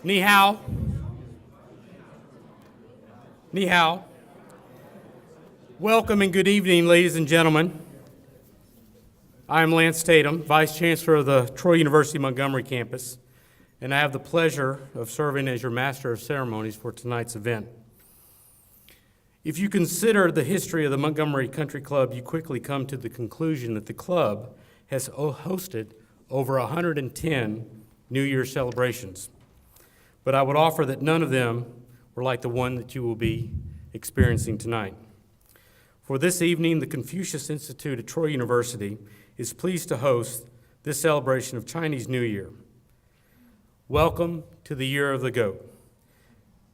Ni hao. Ni hao. Welcome and good evening, ladies and gentlemen. I am Lance Tatum, Vice Chancellor of the Troy University Montgomery campus, and I have the pleasure of serving as your Master of Ceremonies for tonight's event. If you consider the history of the Montgomery Country Club, you quickly come to the conclusion that the club has hosted over 110 New Year's celebrations. But I would offer that none of them were like the one that you will be experiencing tonight. For this evening, the Confucius Institute at Troy University is pleased to host this celebration of Chinese New Year. Welcome to the Year of the Goat.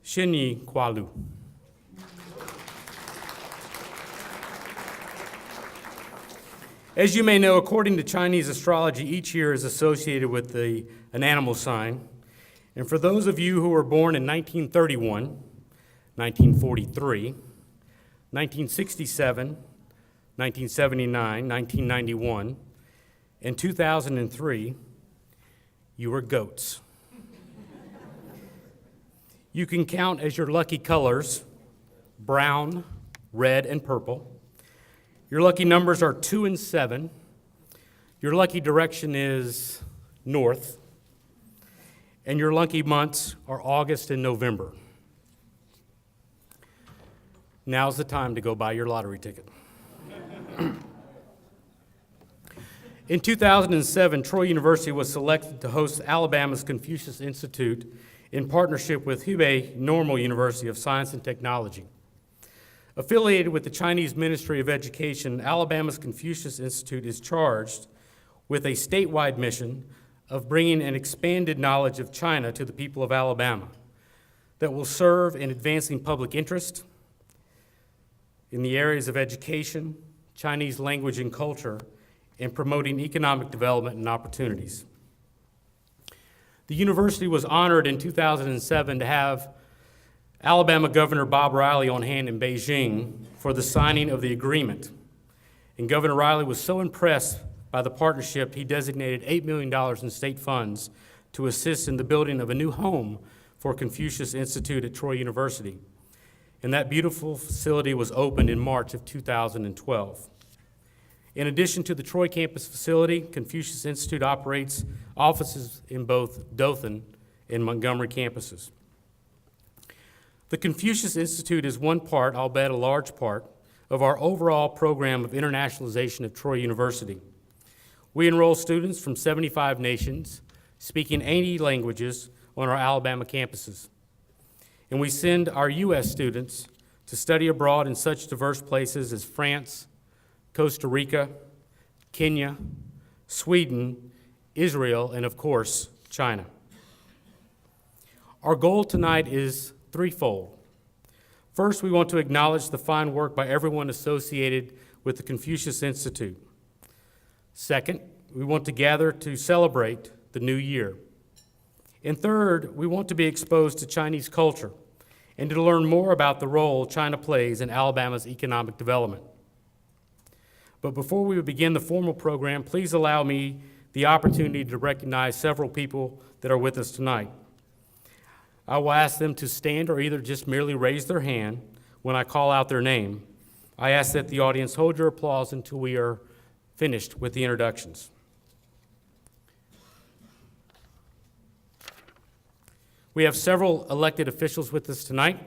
Xin Yi Kwa Lu. As you may know, according to Chinese astrology, each year is associated with an animal sign. And for those of you who were born in 1931, 1943, 1967, 1979, 1991, and 2003, you were goats. You can count as your lucky colors brown, red, and purple. Your lucky numbers are 2 and 7. Your lucky direction is north. And your lucky months are August and November. Now's the time to go buy your lottery ticket. In 2007, Troy University was selected to host Alabama's Confucius Institute in partnership with Hubei Normal University of Science and Technology. Affiliated with the Chinese Ministry of Education, Alabama's Confucius Institute is charged with a statewide mission of bringing an expanded knowledge of China to the people of Alabama that will serve in advancing public interest in the areas of education, Chinese language and culture, and promoting economic development and opportunities. The university was honored in 2007 to have Alabama Governor Bob Riley on hand in Beijing for the signing of the agreement. And Governor Riley was so impressed by the partnership, he designated $8 million in state funds to assist in the building of a new home for Confucius Institute at Troy University. And that beautiful facility was opened in March of 2012. In addition to the Troy campus facility, Confucius Institute operates offices in both Dothan and Montgomery campuses. The Confucius Institute is one part, I'll bet a large part, of our overall program of internationalization at Troy University. We enroll students from 75 nations, speaking 80 languages on our Alabama campuses. And we send our U.S. students to study abroad in such diverse places as France, Costa Rica, Kenya, Sweden, Israel, and of course, China. Our goal tonight is threefold. First, we want to acknowledge the fine work by everyone associated with the Confucius Institute. Second, we want to gather to celebrate the new year. And third, we want to be exposed to Chinese culture and to learn more about the role China plays in Alabama's economic development. But before we begin the formal program, please allow me the opportunity to recognize several people that are with us tonight. I will ask them to stand or either just merely raise their hand when I call out their name. I ask that the audience hold your applause until we are finished with the introductions. We have several elected officials with us tonight.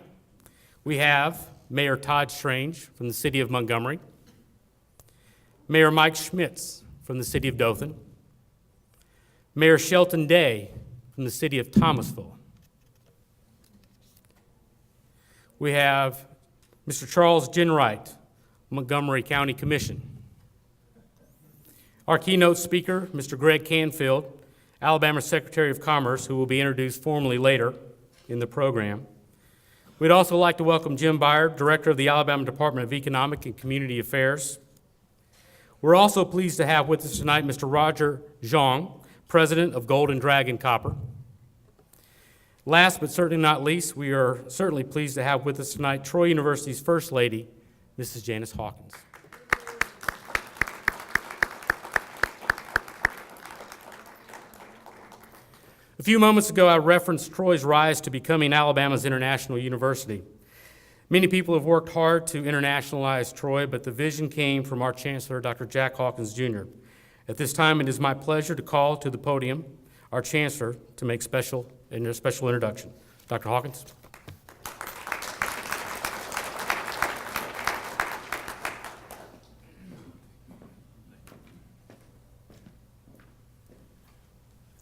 We have Mayor Todd Strange from the city of Montgomery, Mayor Mike Schmitz from the city of Dothan, Mayor Shelton Day from the city of Thomasville. We have Mr. Charles Ginwright, Montgomery County Commission. Our keynote speaker, Mr. Greg Canfield, Alabama Secretary of Commerce, who will be introduced formally later in the program. We'd also like to welcome Jim Byard, Director of the Alabama Department of Economic and Community Affairs. We're also pleased to have with us tonight Mr. Roger Zhang, President of Golden Dragon Copper. Last but certainly not least, we are certainly pleased to have with us tonight Troy University's First Lady, Mrs. Janice Hawkins. A few moments ago, I referenced Troy's rise to becoming Alabama's international university. Many people have worked hard to internationalize Troy, but the vision came from our Chancellor, Dr. Jack Hawkins, Jr. At this time, it is my pleasure to call to the podium our Chancellor to make a special introduction. Dr. Hawkins.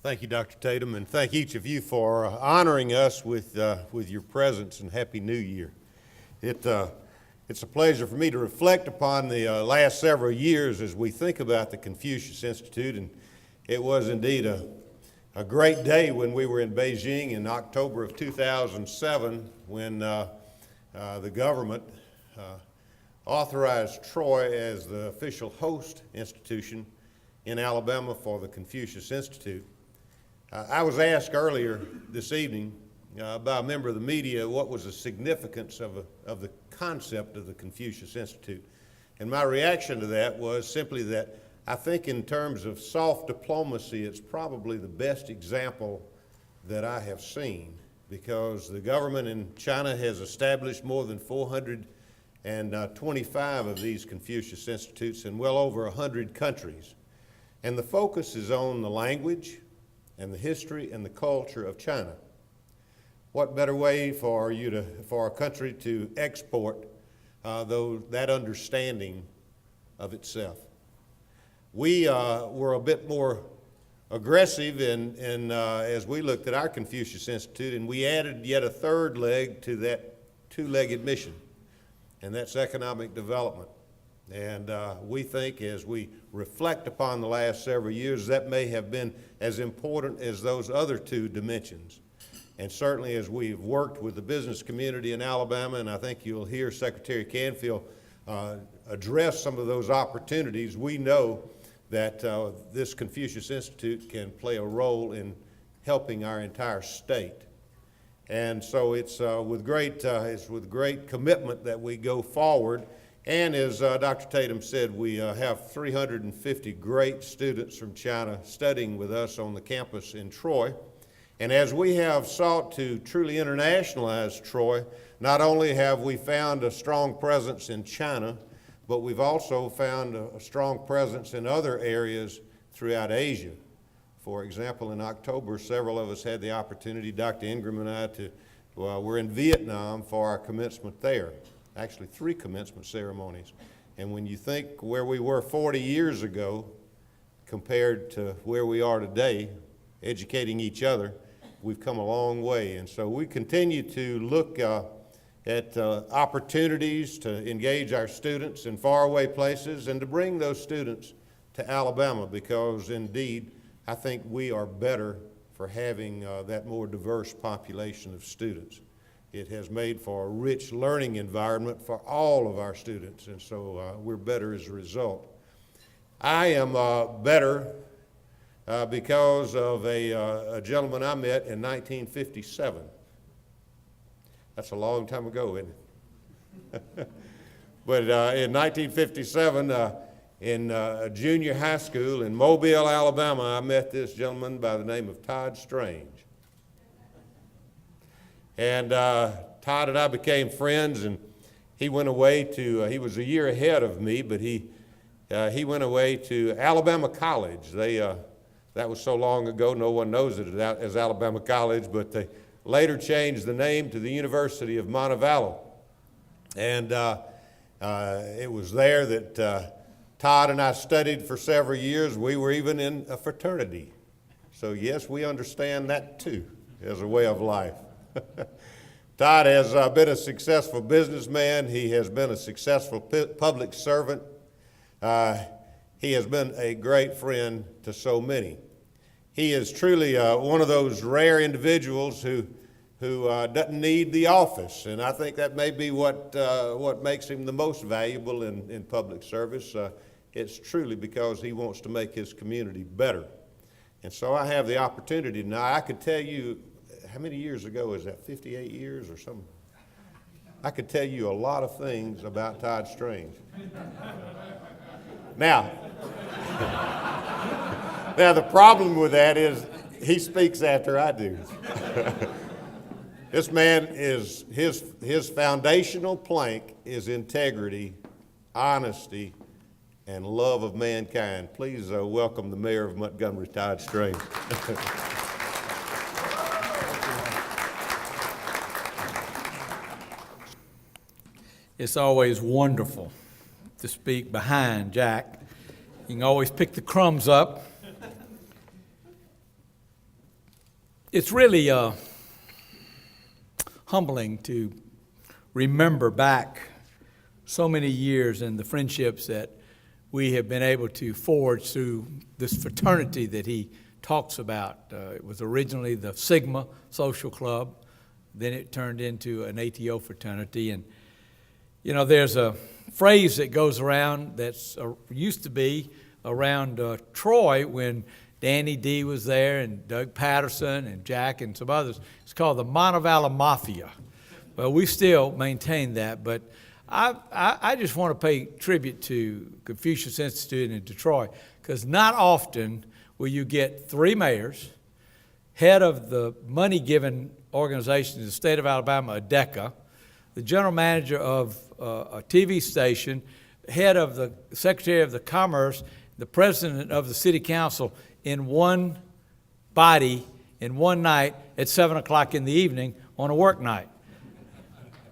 Thank you, Dr. Tatum, and thank each of you for honoring us with your presence, and Happy New Year. It's a pleasure for me to reflect upon the last several years as we think about the Confucius Institute, and it was indeed a great day when we were in Beijing in October of 2007 when the government authorized Troy as the official host institution in Alabama for the Confucius Institute. I was asked earlier this evening by a member of the media what was the significance of the concept of the Confucius Institute. And my reaction to that was simply that I think in terms of soft diplomacy, it's probably the best example that I have seen, because the government in China has established more than 425 of these Confucius Institutes in well over 100 countries. And the focus is on the language and the history and the culture of China. What better way for a country to export that understanding of itself? We were a bit more aggressive as we looked at our Confucius Institute, and we added yet a third leg to that two-legged mission, and that's economic development. And we think as we reflect upon the last several years, that may have been as important as those other two dimensions. And certainly as we've worked with the business community in Alabama, and I think you'll hear Secretary Canfield address some of those opportunities, we know that this Confucius Institute can play a role in helping our entire state. And so it's with great commitment that we go forward. And as Dr. Tatum said, we have 350 great students from China studying with us on the campus in Troy. And as we have sought to truly internationalize Troy, not only have we found a strong presence in China, but we've also found a strong presence in other areas throughout Asia. For example, in October, several of us had the opportunity, Dr. Ingram and I, we're in Vietnam for our commencement there. Actually 3 commencement ceremonies. And when you think where we were 40 years ago compared to where we are today, educating each other, we've come a long way. And so we continue to look at opportunities to engage our students in faraway places and to bring those students to Alabama, because indeed I think we are better for having that more diverse population of students. It has made for a rich learning environment for all of our students, and so we're better as a result. I am better because of a gentleman I met in 1957. That's a long time ago, isn't it? But in 1957, in junior high school in Mobile, Alabama, I met this gentleman by the name of Todd Strange. And Todd and I became friends, and he went away to, he was a year ahead of me, but he went away to Alabama College. That was so long ago, no one knows it as Alabama College, but they later changed the name to the University of Montevallo. And it was there that Todd and I studied for several years. We were even in a fraternity. So yes, we understand that too as a way of life. Todd has been a successful businessman. He has been a successful public servant. He has been a great friend to so many. He is truly one of those rare individuals who doesn't need the office, and I think that may be what makes him the most valuable in public service. It's truly because he wants to make his community better. And so I have the opportunity now. I could tell you, how many years ago is that, 58 years or something? I could tell you a lot of things about Todd Strange. Now the problem with that is he speaks after I do. This man is, his foundational plank is integrity, honesty, and love of mankind. Please welcome the mayor of Montgomery, Todd Strange. It's always wonderful to speak behind Jack. You can always pick the crumbs up. It's really humbling to remember back so many years and the friendships that we have been able to forge through this fraternity that he talks about. It was originally the Sigma Social Club, then it turned into an ATO fraternity. And you know, there's a phrase that goes around that's used to be around Troy when Danny D was there and Doug Patterson and Jack and some others. It's called the Montevallo Mafia. Well, we still maintain that, but I just want to pay tribute to Confucius Institute in Detroit, because not often will you get three mayors, head of the money-giving organization in the state of Alabama, ADECA, the general manager of a TV station, head of the secretary of the commerce, the president of the city council in one body in one night at 7 o'clock in the evening on a work night.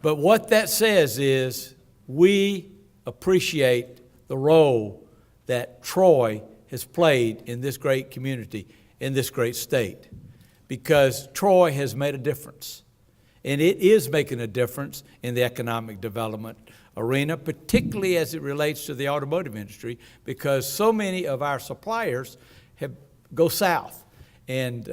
But what that says is we appreciate the role that Troy has played in this great community, in this great state, because Troy has made a difference. And it is making a difference in the economic development arena, particularly as it relates to the automotive industry, because so many of our suppliers go south. And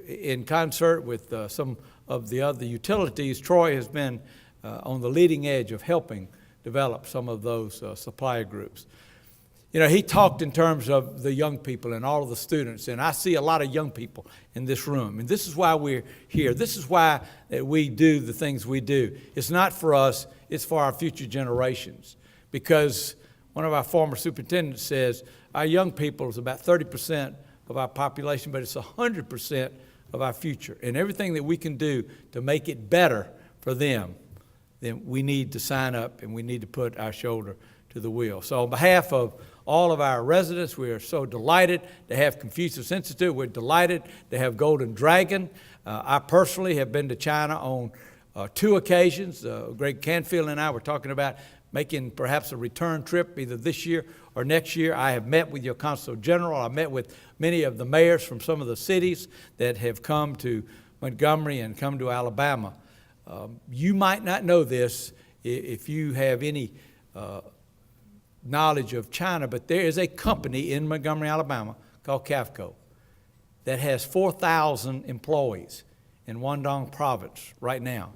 in concert with some of the other utilities, Troy has been on the leading edge of helping develop some of those supplier groups. You know, he talked in terms of the young people and all of the students, and I see a lot of young people in this room, and this is why we're here. This is why we do the things we do. It's not for us, it's for our future generations, because one of our former superintendents says our young people is about 30% of our population, but it's 100% of our future, and everything that we can do to make it better for them, then we need to sign up and we need to put our shoulder to the wheel. So on behalf of all of our residents, we are so delighted to have Confucius Institute. We're delighted to have Golden Dragon. I personally have been to China on 2 occasions. Greg Canfield and I were talking about making perhaps a return trip either this year or next year. I have met with your Consul General. I met with many of the mayors from some of the cities that have come to Montgomery and come to Alabama. You might not know this if you have any knowledge of China, but there is a company in Montgomery, Alabama called CAFCO that has 4,000 employees in Guangdong province right now,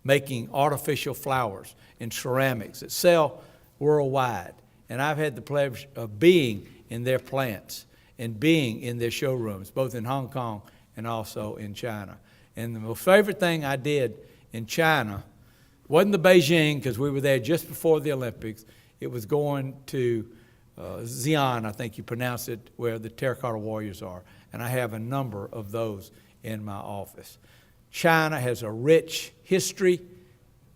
making artificial flowers and ceramics that sell worldwide. And I've had the pleasure of being in their plants and being in their showrooms, both in Hong Kong and also in China. And the most favorite thing I did in China wasn't the Beijing, because we were there just before the Olympics. It was going to Xi'an, I think you pronounce it, where the Terracotta Warriors are. And I have a number of those in my office. China has a rich history.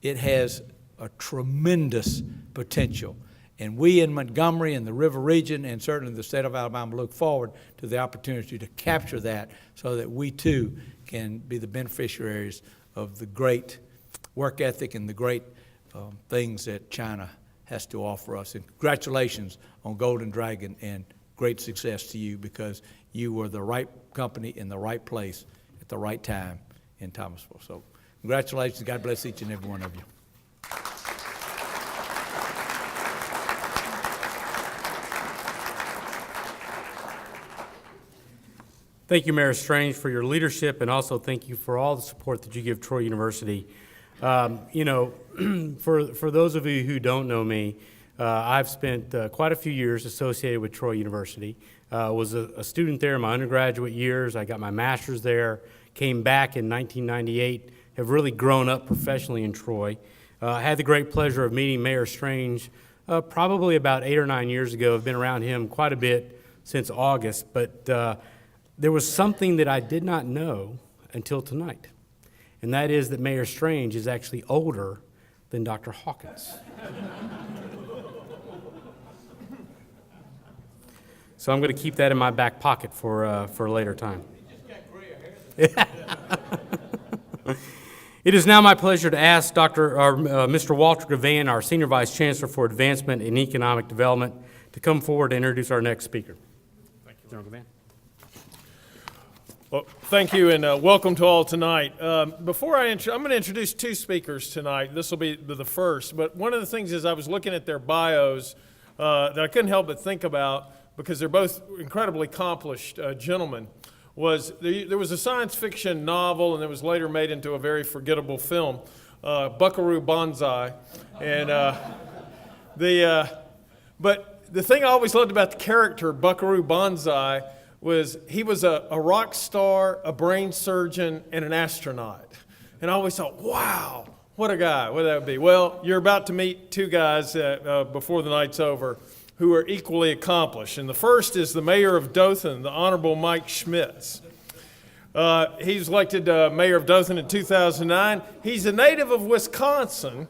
It has a tremendous potential. And we in Montgomery and the River region and certainly the state of Alabama look forward to the opportunity to capture that so that we too can be the beneficiaries of the great work ethic and the great things that China has to offer us. And congratulations on Golden Dragon, and great success to you, because you were the right company in the right place at the right time in Thomasville. So congratulations. God bless each and every one of you. Thank you, Mayor Strange, for your leadership, and also thank you for all the support that you give Troy University. You know, for those of you who don't know me, I've spent quite a few years associated with Troy University. Was a student there in my undergraduate years. I got my master's there, came back in 1998, have really grown up professionally in Troy. I had the great pleasure of meeting Mayor Strange probably about 8 or 9 years ago. I've been around him quite a bit since August, but There was something that I did not know until tonight, and that is that Mayor Strange is actually older than Dr. Hawkins. So I'm going to keep that in my back pocket for a later time. It is now my pleasure to ask Mr. Walter Gavan, our Senior Vice Chancellor for Advancement in Economic Development, to come forward and introduce our next speaker. Thank you, General Gavan. Well, thank you, and welcome to all tonight. I'm going to introduce two speakers tonight. This will be the first, but one of the things is I was looking at their bios that I couldn't help but think about, because they're both incredibly accomplished gentlemen, was there was a science fiction novel, and it was later made into a very forgettable film, Buckaroo Banzai. And but the thing I always loved about the character Buckaroo Banzai was he was a rock star, a brain surgeon, and an astronaut. And I always thought, wow, what a guy, what that would be. Well, you're about to meet two guys before the night's over who are equally accomplished. And the first is the mayor of Dothan, the Honorable Mike Schmitz. He was elected mayor of Dothan in 2009. He's a native of Wisconsin,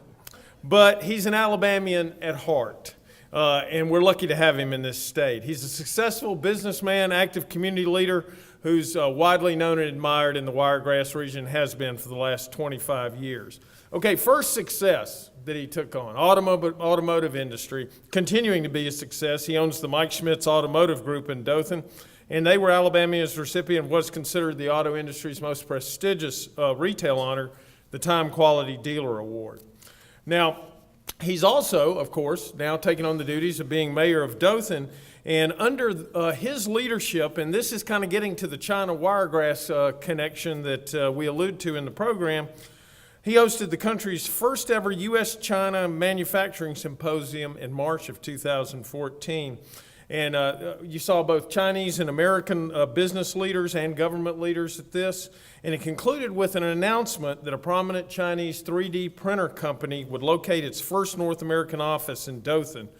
but he's an Alabamian at heart. And we're lucky to have him in this state. He's a successful businessman, active community leader who's widely known and admired in the Wiregrass region, has been for the last 25 years. Okay, first success that he took on, automotive industry, continuing to be a success. He owns the Mike Schmitz Automotive Group in Dothan, and they were Alabamia's recipient of what's considered the auto industry's most prestigious retail honor, the Time Quality Dealer Award. Now, he's also, of course, now taking on the duties of being mayor of Dothan, and under his leadership, and this is kind of getting to the China Wiregrass connection that we allude to in the program, he hosted the country's first ever U.S.-China Manufacturing Symposium in March of 2014. And you saw both Chinese and American business leaders and government leaders at this. And it concluded with an announcement that a prominent Chinese 3D printer company would locate its first North American office in Dothan,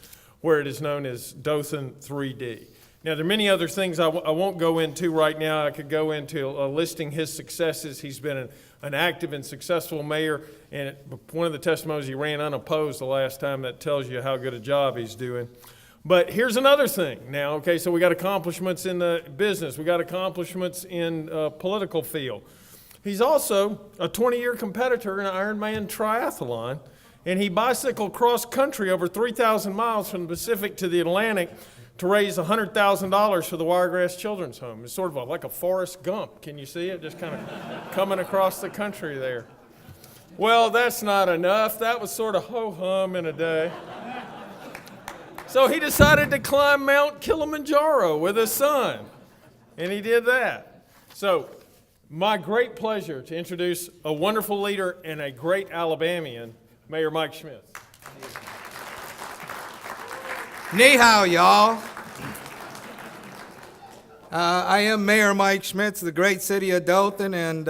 where it is known as Dothan 3D. Now, there are many other things I won't go into right now. I could go into listing his successes. He's been an active and successful mayor, and one of the testimonies, he ran unopposed the last time. That tells you how good a job he's doing. But here's another thing now, okay, so we got accomplishments in the business. We got accomplishments in political field. He's also a 20-year competitor in Ironman triathlon, and he bicycled cross-country over 3,000 miles from the Pacific to the Atlantic to raise $100,000 for the Wiregrass Children's Home. It's sort of like a Forrest Gump. Can you see it? Just kind of coming across the country there. Well, that's not enough. That was sort of ho-hum in a day. So he decided to climb Mount Kilimanjaro with his son, and he did that. So my great pleasure to introduce a wonderful leader and a great Alabamian, Mayor Mike Schmitz. Ni hao, y'all. I am Mayor Mike Schmitz of the great city of Dothan, and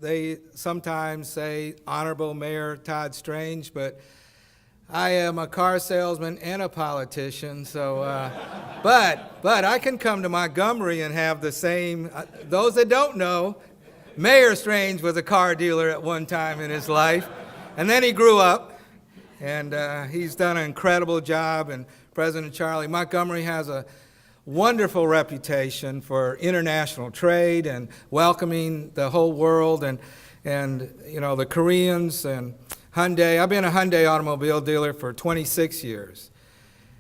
they sometimes say Honorable Mayor Todd Strange, but I am a car salesman and a politician, so, but I can come to Montgomery and have the same, those that don't know, Mayor Strange was a car dealer at one time in his life, and then he grew up, and he's done an incredible job, and President Charlie, Montgomery has a wonderful reputation for international trade and welcoming the whole world, and you know, the Koreans and Hyundai. I've been a Hyundai automobile dealer for 26 years.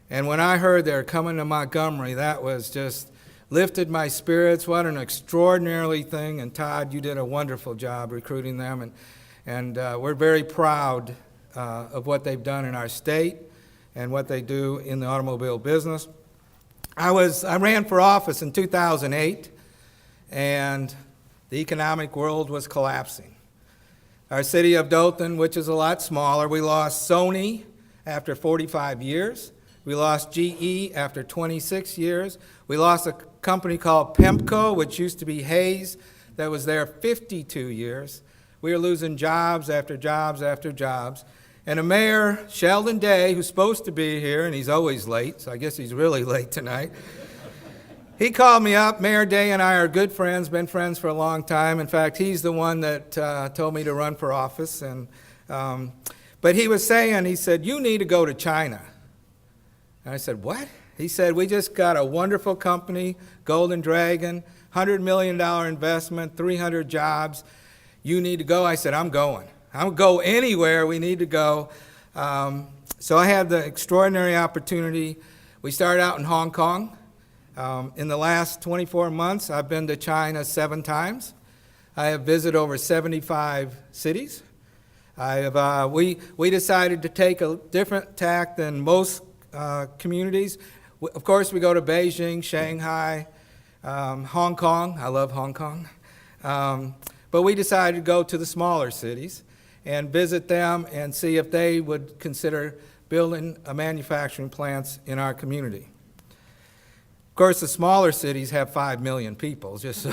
And when I heard they're coming to Montgomery, that was just lifted my spirits. What an extraordinary thing. And Todd, you did a wonderful job recruiting them. And we're very proud of what they've done in our state and what they do in the automobile business. I ran for office in 2008, and the economic world was collapsing. Our city of Dothan, which is a lot smaller, we lost Sony after 45 years. We lost GE after 26 years. We lost a company called Pemco, which used to be Hayes, that was there 52 years. We are losing jobs after jobs after jobs. And a mayor, Sheldon Day, who's supposed to be here, and he's always late, so I guess he's really late tonight, he called me up. Mayor Day and I are good friends, been friends for a long time. In fact, he's the one that told me to run for office. But he was saying, he said, you need to go to China. And I said, what? He said, we just got a wonderful company, Golden Dragon, $100 million investment, 300 jobs. You need to go. I said, I'm going. I'll go anywhere we need to go. So I had the extraordinary opportunity. We started out in Hong Kong. In the last 24 months, I've been to China 7 times. I have visited over 75 cities. We decided to take a different tack than most communities. Of course, we go to Beijing, Shanghai, Hong Kong. I love Hong Kong. But we decided to go to the smaller cities and visit them and see if they would consider building manufacturing plants in our community. Of course, the smaller cities have 5 million people, just so.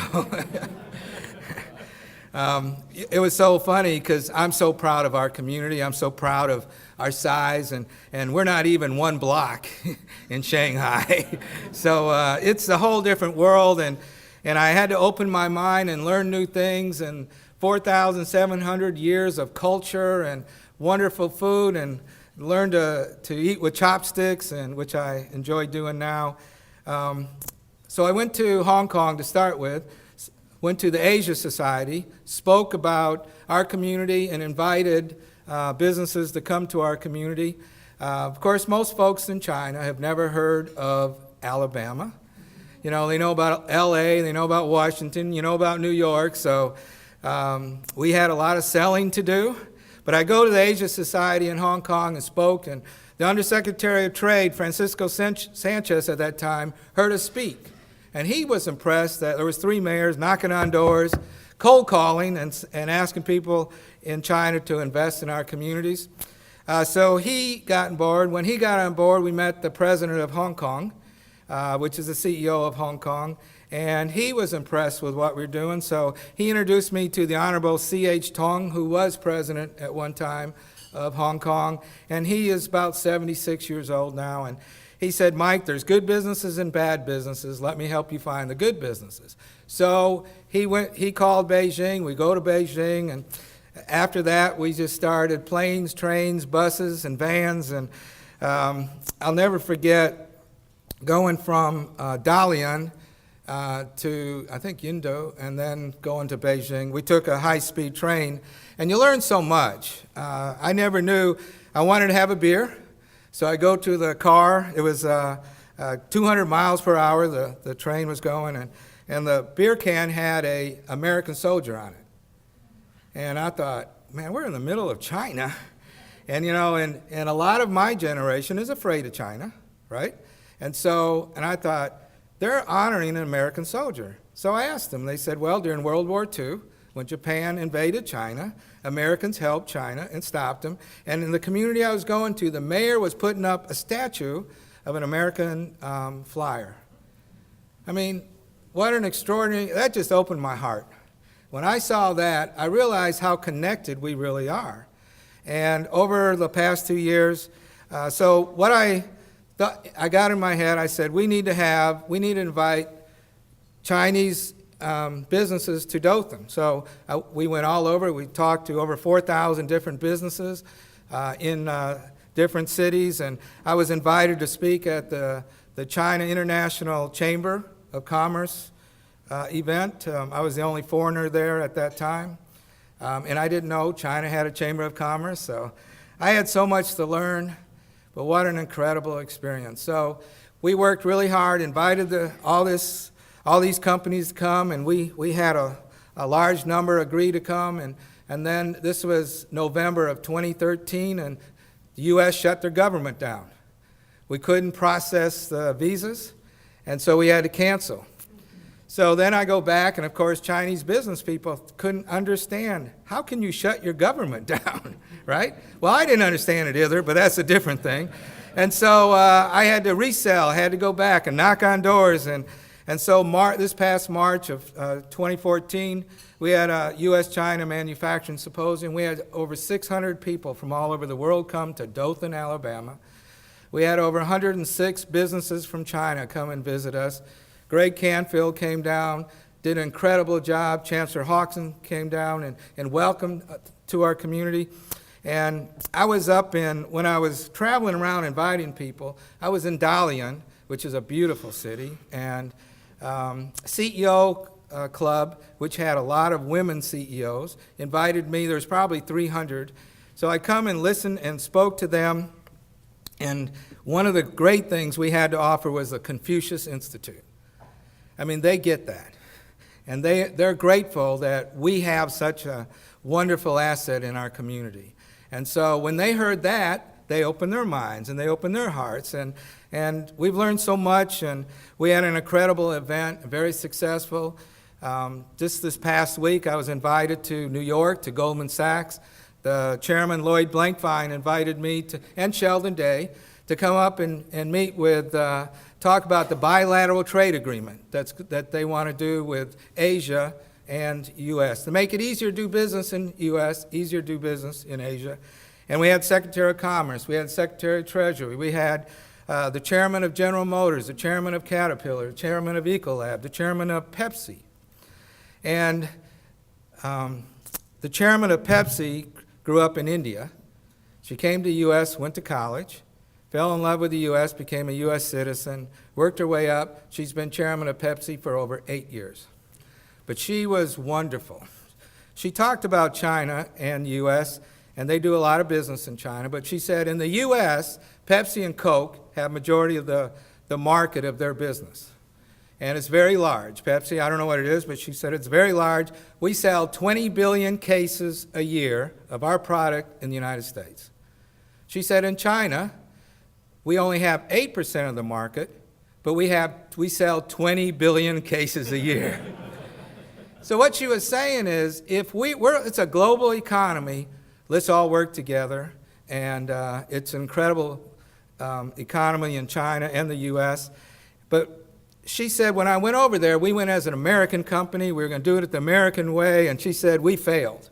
It was so funny because I'm so proud of our community. I'm so proud of our size, and we're not even 1 block in Shanghai. So it's a whole different world, and I had to open my mind and learn new things, and 4,700 years of culture and wonderful food, and learn to eat with chopsticks, and which I enjoy doing now. So I went to Hong Kong to start with, went to the Asia Society, spoke about our community, and invited businesses to come to our community. Of course, most folks in China have never heard of Alabama. You know, they know about LA, they know about Washington, you know about New York, so we had a lot of selling to do. But I go to the Asia Society in Hong Kong and spoke, and the Undersecretary of Trade, Francisco Sanchez at that time, heard us speak. And he was impressed that there was 3 mayors knocking on doors, cold calling, and asking people in China to invest in our communities. So he got on board. When he got on board, we met the president of Hong Kong, which is the CEO of Hong Kong, and he was impressed with what we were doing. So he introduced me to the Honorable C.H. Tong, who was president at one time of Hong Kong, and he is about 76 years old now. And he said, Mike, there's good businesses and bad businesses. Let me help you find the good businesses. So he called Beijing. We go to Beijing, and after that, we just started planes, trains, buses, and vans. And I'll never forget going from Dalian to, I think, Yindo, and then going to Beijing. We took a high-speed train, and you learn so much. I never knew. I wanted to have a beer, so I go to the car. It was 200 miles per hour, the train was going, and the beer can had an American soldier on it. And I thought, man, we're in the middle of China. And, you know, and a lot of my generation is afraid of China, right? And I thought, they're honoring an American soldier. So I asked them. They said, well, during World War II, when Japan invaded China, Americans helped China and stopped them. And in the community I was going to, the mayor was putting up a statue of an American flyer. I mean, what an extraordinary, that just opened my heart. When I saw that, I realized how connected we really are. And over the past 2 years, so what I got in my head, I said, we need to invite Chinese businesses to Dothan. So we went all over. We talked to over 4,000 different businesses in different cities. And I was invited to speak at the China International Chamber of Commerce event. I was the only foreigner there at that time. And I didn't know China had a Chamber of Commerce. So I had so much to learn. But what an incredible experience. So we worked really hard, invited all these companies to come, and we had a large number agree to come. And then this was November of 2013, and the U.S. shut their government down. We couldn't process the visas, and so we had to cancel. So then I go back, and of course, Chinese business people couldn't understand, how can you shut your government down, right? Well, I didn't understand it either, but that's a different thing. And so I had to resell, I had to go back and knock on doors. And so this past March of 2014, we had a U.S.-China manufacturing symposium. We had over 600 people from all over the world come to Dothan, Alabama. We had over 106 businesses from China come and visit us. Greg Canfield came down, did an incredible job. Chancellor Hawkson came down and welcomed to our community. And I was when I was traveling around inviting people, I was in Dalian, which is a beautiful city, and CEO club, which had a lot of women CEOs, invited me. There's probably 300. So I come and listened and spoke to them. And one of the great things we had to offer was the Confucius Institute. I mean, they get that. And they're grateful that we have such a wonderful asset in our community. And so when they heard that, they opened their minds and they opened their hearts. And we've learned so much, and we had an incredible event, very successful. Just this past week, I was invited to New York, to Goldman Sachs. The chairman, Lloyd Blankfein, invited me and Sheldon Day to come up and meet with, talk about the bilateral trade agreement that they want to do with Asia and U.S. to make it easier to do business in U.S., easier to do business in Asia. And we had Secretary of Commerce, we had Secretary of Treasury, we had the chairman of General Motors, the chairman of Caterpillar, the chairman of Ecolab, the chairman of Pepsi. And the chairman of Pepsi grew up in India. She came to the U.S., went to college, fell in love with the U.S., became a U.S. citizen, worked her way up. She's been chairman of Pepsi for over 8 years. But she was wonderful. She talked about China and the U.S., and they do a lot of business in China, but she said in the U.S., Pepsi and Coke have majority of the market of their business. And it's very large. Pepsi, I don't know what it is, but she said it's very large. We sell 20 billion cases a year of our product in the United States. She said in China, we only have 8% of the market, but we sell 20 billion cases a year. So what she was saying is, it's a global economy, let's all work together. And it's an incredible economy in China and the U.S. But she said, when I went over there, we went as an American company. We were going to do it the American way. And she said, we failed.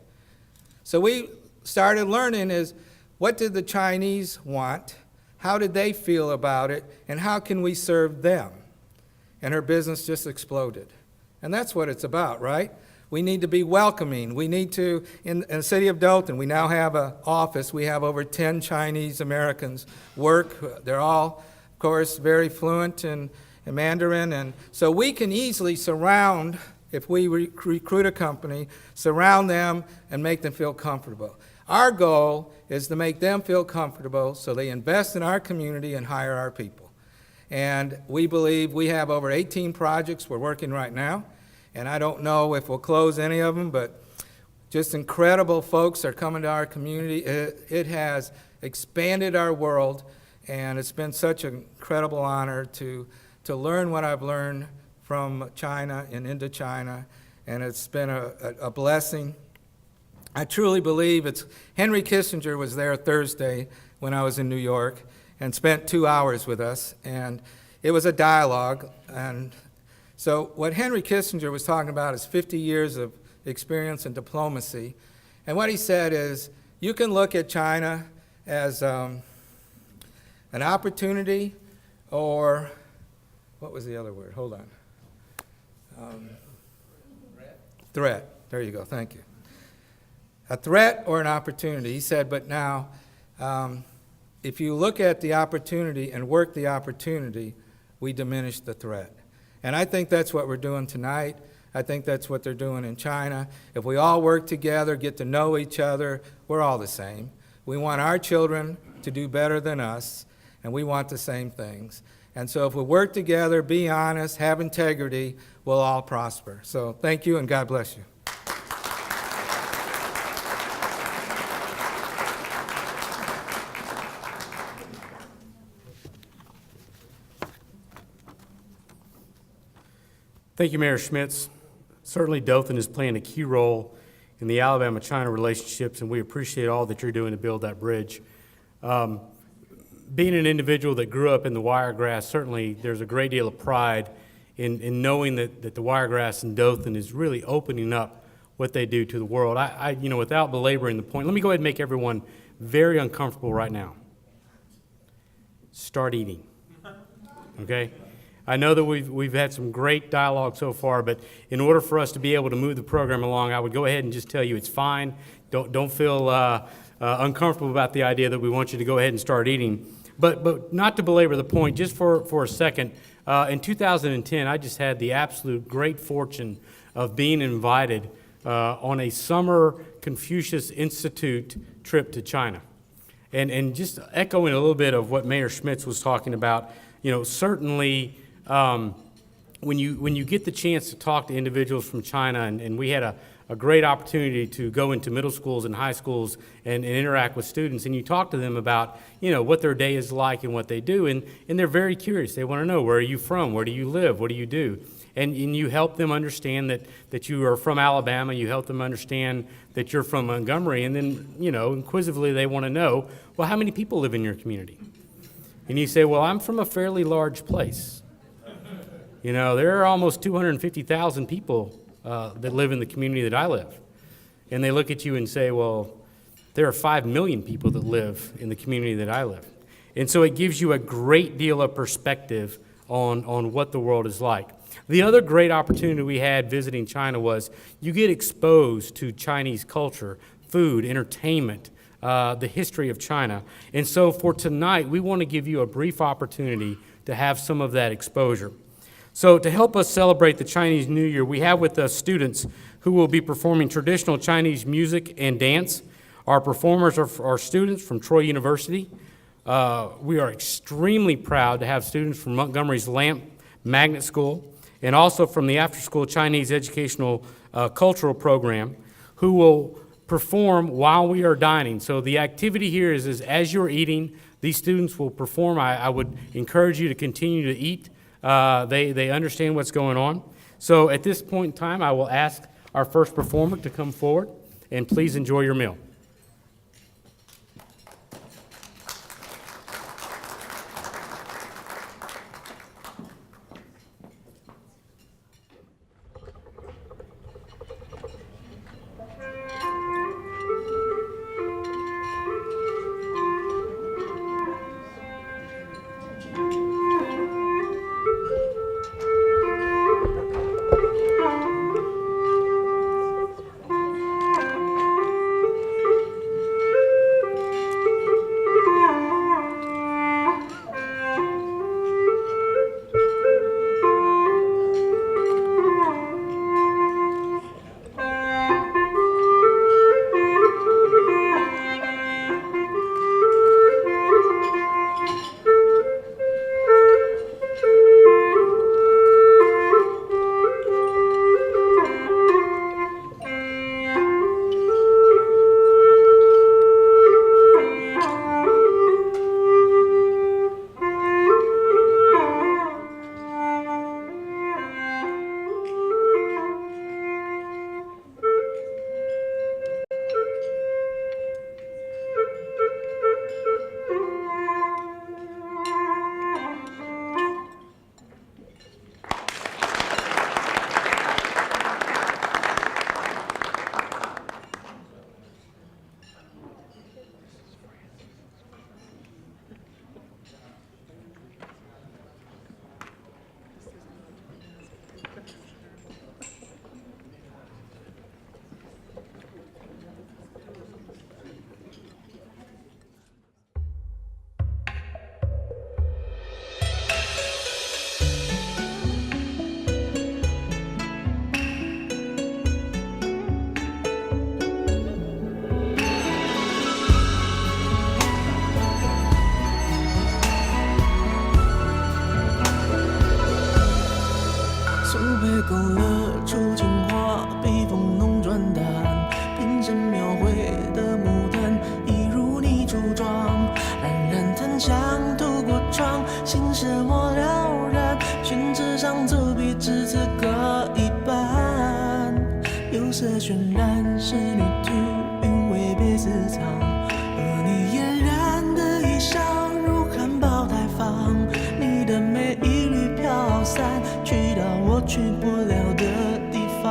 So we started learning is, what did the Chinese want? How did they feel about it? And how can we serve them? And her business just exploded. And that's what it's about, right? We need to be welcoming. We need to, in the city of Dothan, we now have an office. We have over 10 Chinese Americans work. They're all, of course, very fluent in Mandarin. And so we can easily surround, if we recruit a company, surround them and make them feel comfortable. Our goal is to make them feel comfortable so they invest in our community and hire our people. And we believe we have over 18 projects we're working right now. And I don't know if we'll close any of them, but just incredible folks are coming to our community. It has expanded our world, and it's been such an incredible honor to learn what I've learned from China and into China, and it's been a blessing. I truly believe Henry Kissinger was there Thursday when I was in New York and spent 2 hours with us, and it was a dialogue. And so what Henry Kissinger was talking about is 50 years of experience in diplomacy. And what he said is, you can look at China as an opportunity, or, what was the other word? Hold on. Threat. There you go, thank you. A threat or an opportunity. He said, but now, if you look at the opportunity and work the opportunity, we diminish the threat. And I think that's what we're doing tonight. I think that's what they're doing in China. If we all work together, get to know each other, we're all the same. We want our children to do better than us, and we want the same things. And so if we work together, be honest, have integrity, we'll all prosper. So thank you, and God bless you. Thank you, Mayor Schmitz. Certainly Dothan is playing a key role in the Alabama-China relationships, and we appreciate all that you're doing to build that bridge. Being an individual that grew up in the Wiregrass, certainly there's a great deal of pride in knowing that the Wiregrass in Dothan is really opening up what they do to the world. Without belaboring the point, let me go ahead and make everyone very uncomfortable right now. Start eating, okay? I know that we've had some great dialogue so far, but in order for us to be able to move the program along, I would go ahead and just tell you it's fine. Don't feel uncomfortable about the idea that we want you to go ahead and start eating. But not to belabor the point, just for a second, in 2010, I just had the absolute great fortune of being invited on a summer Confucius Institute trip to China. And just echoing a little bit of what Mayor Schmitz was talking about, certainly when you get the chance to talk to individuals from China, and we had a great opportunity to go into middle schools and high schools and interact with students, and you talk to them about, what their day is like and what they do, and they're very curious. They want to know, where are you from? Where do you live? What do you do? And you help them understand that you are from Alabama. You help them understand that you're from Montgomery, and then, inquisitively they want to know, well, how many people live in your community? And you say, well, I'm from a fairly large place. There are almost 250,000 people that live in the community that I live. And they look at you and say, well, there are 5 million people that live in the community that I live. And so it gives you a great deal of perspective on what the world is like. The other great opportunity we had visiting China was you get exposed to Chinese culture, food, entertainment, the history of China. And so for tonight, we want to give you a brief opportunity to have some of that exposure. So to help us celebrate the Chinese New Year, we have with us students who will be performing traditional Chinese music and dance. Our performers are students from Troy University. We are extremely proud to have students from Montgomery's Lamp Magnet School and also from the after-school Chinese Educational Cultural Program, who will perform while we are dining. So the activity here is as you're eating, these students will perform. I would encourage you to continue to eat. They understand what's going on. So at this point in time, I will ask our first performer to come forward, and please enjoy your meal.够了，出情话，笔锋浓转淡，平生描绘的牡丹，一如你初妆，冉冉檀香透过窗，心事我了然，宣纸上走笔至此各一半，釉色渲染仕女图，韵味别私藏，而你嫣然的一笑如含苞待放，你的美一缕飘散，去到我去不了的地方。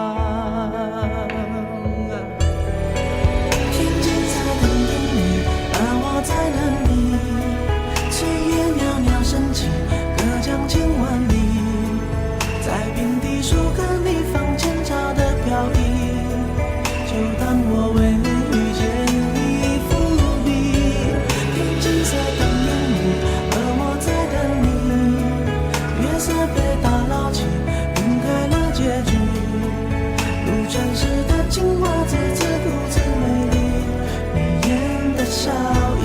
天际才等等你，而我在等你。岁月袅袅升起，隔江千万里。平地树跟你房前朝的飘逸，就当我为遇见你伏笔。天金色的烟雾，而我在等你。月色被打捞起，晕开了结局。如传世的青蛙，自自顾自美丽，眉眼的笑意。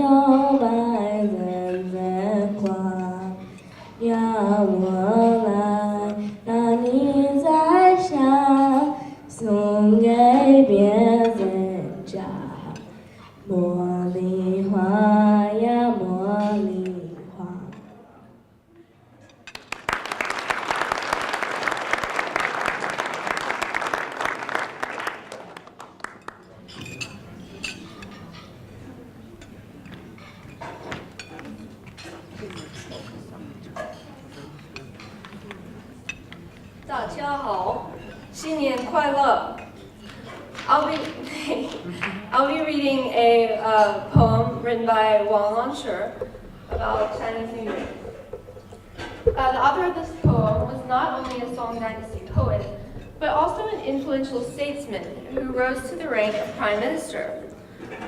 摇摆人在花，让我来，让你在想，送给别人家。茉莉花呀，茉莉花。大家好，新年快乐。I'll be I'll be reading a poem written by Wang Lanshi about Chinese New Year. The author of this poem was not only a Song Dynasty poet, but also an influential statesman who rose to the rank of prime minister.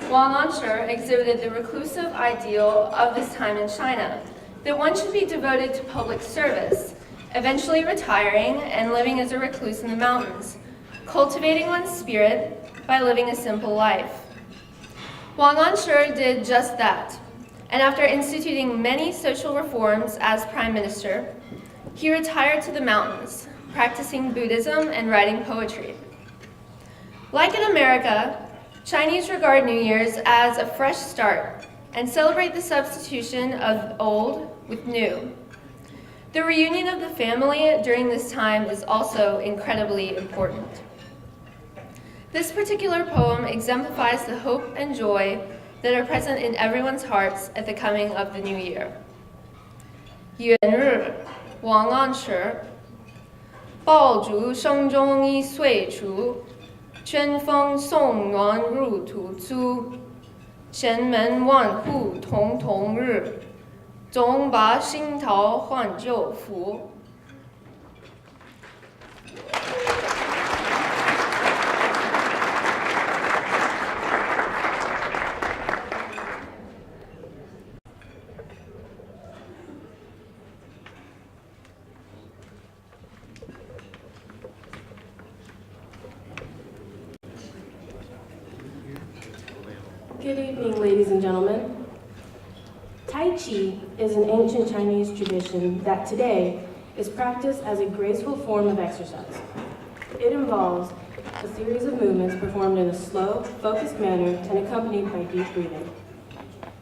Wang Lanshi exhibited the reclusive ideal of this time in China, that one should be devoted to public service, eventually retiring and living as a recluse in the mountains, cultivating one's spirit by living a simple life. Wang Lanshi did just that, and after instituting many social reforms as prime minister, he retired to the mountains, practicing Buddhism and writing poetry. Like in America, Chinese regard New Year's as a fresh start and celebrate the substitution of old with new. The reunion of the family during this time is also incredibly important. This particular poem exemplifies the hope and joy that are present in everyone's hearts at the coming of the new year. 元日，王安石，爆竹声中一岁除，春风送暖入土苏。千门万户曈曈日，总把新桃换旧符。Good evening, ladies and gentlemen. Tai Chi is an ancient Chinese tradition that today is practiced as a graceful form of exercise. It involves a series of movements performed in a slow, focused manner and accompanied by deep breathing.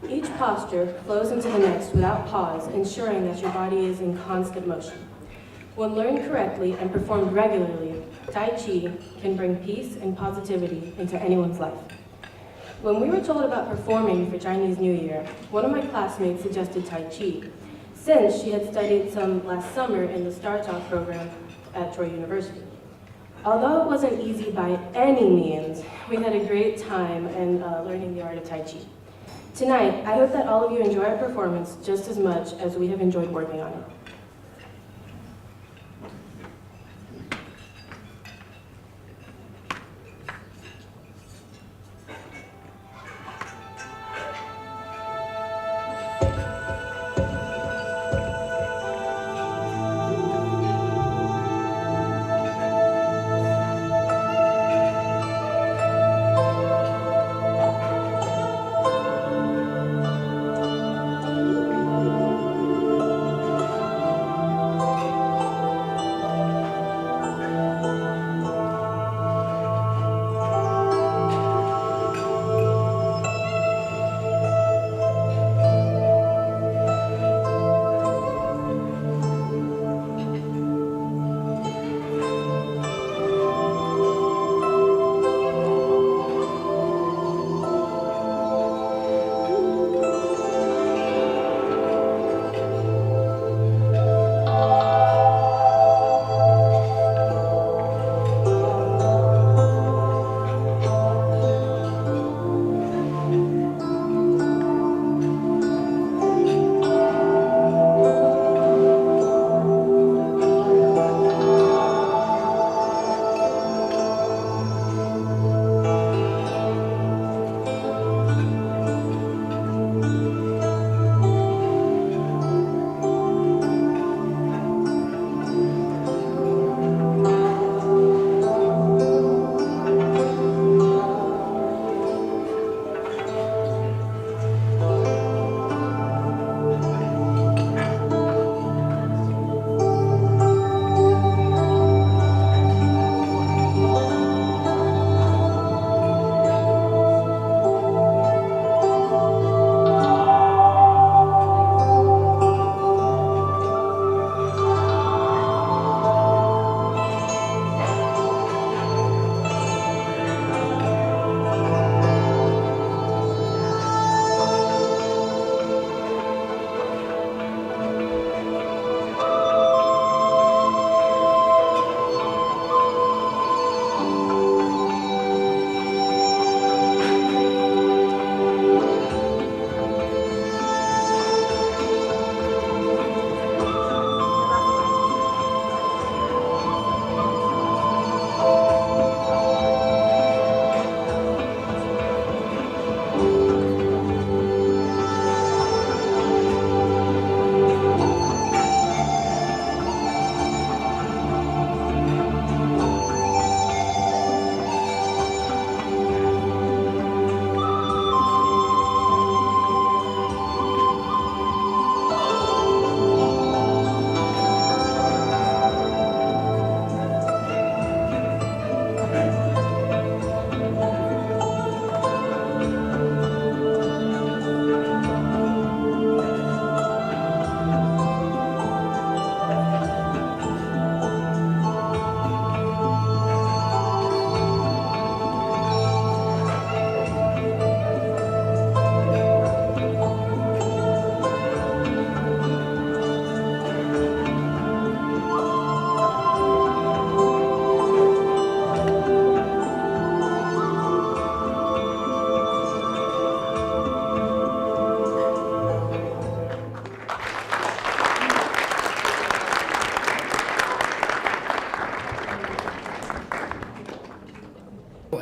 Each posture flows into the next without pause, ensuring that your body is in constant motion. When learned correctly and performed regularly, Tai Chi can bring peace and positivity into anyone's life. When we were told about performing for Chinese New Year, one of my classmates suggested Tai Chi, since she had studied some last summer in the Star Talk program at Troy University. Although it wasn't easy by any means, we had a great time in learning the art of Tai Chi. Tonight, I hope that all of you enjoy our performance just as much as we have enjoyed working on it.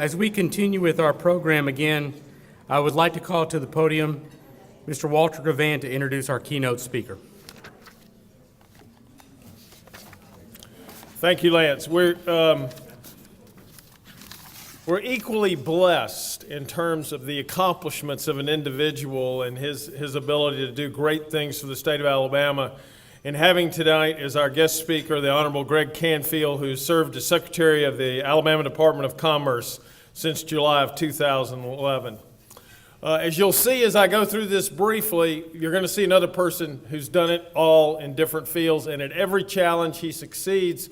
as we continue with our program again, I would like to call to the podium Mr. Walter Gavan to introduce our keynote speaker. Thank you, Lance. We're equally blessed in terms of the accomplishments of an individual and his ability to do great things for the state of Alabama. And having tonight as our guest speaker, the Honorable Greg Canfield, who served as Secretary of the Alabama Department of Commerce since July of 2011. As you'll see as I go through this briefly, you're going to see another person who's done it all in different fields, and at every challenge he succeeds.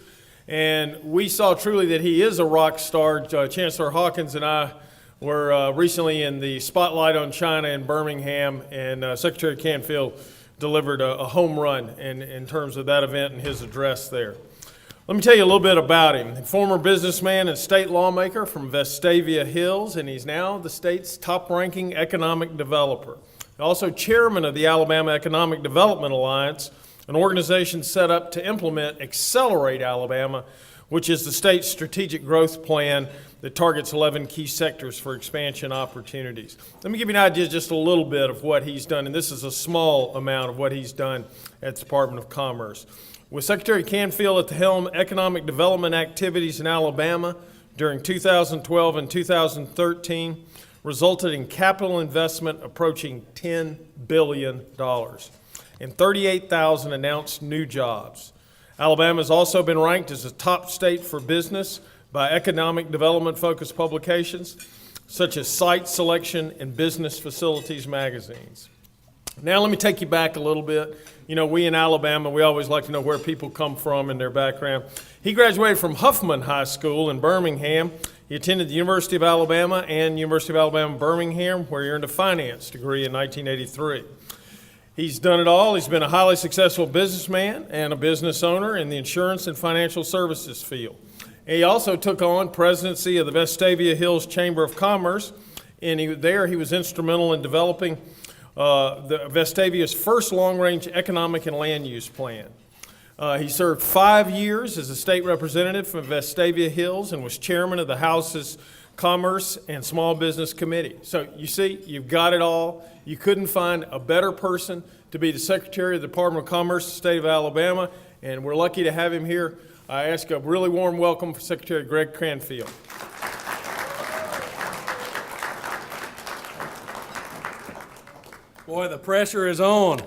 And we saw truly that he is a rock star. Chancellor Hawkins and I were recently in the Spotlight on China in Birmingham, and Secretary Canfield delivered a home run in terms of that event and his address there. Let me tell you a little bit about him. Former businessman and state lawmaker from Vestavia Hills, and he's now the state's top-ranking economic developer. Also chairman of the Alabama Economic Development Alliance, an organization set up to implement Accelerate Alabama, which is the state's strategic growth plan that targets 11 key sectors for expansion opportunities. Let me give you an idea, just a little bit of what he's done, and this is a small amount of what he's done at the Department of Commerce. With Secretary Canfield at the helm, economic development activities in Alabama during 2012 and 2013 resulted in capital investment approaching $10 billion and 38,000 announced new jobs. Alabama has also been ranked as a top state for business by economic development-focused publications such as Site Selection and Business Facilities magazines. Now let me take you back a little bit. You know, we in Alabama, we always like to know where people come from and their background. He graduated from Huffman High School in Birmingham. He attended the University of Alabama and University of Alabama Birmingham, where he earned a finance degree in 1983. He's done it all. He's been a highly successful businessman and a business owner in the insurance and financial services field. He also took on presidency of the Vestavia Hills Chamber of Commerce, and he was instrumental in developing the Vestavia's first long-range economic and land use plan. He served 5 years as a state representative from Vestavia Hills and was chairman of the House's Commerce and Small Business Committee. So you see, you've got it all. You couldn't find a better person to be the Secretary of the Department of Commerce, the state of Alabama, and we're lucky to have him here. I ask a really warm welcome for Secretary Greg Canfield. Boy, the pressure is on.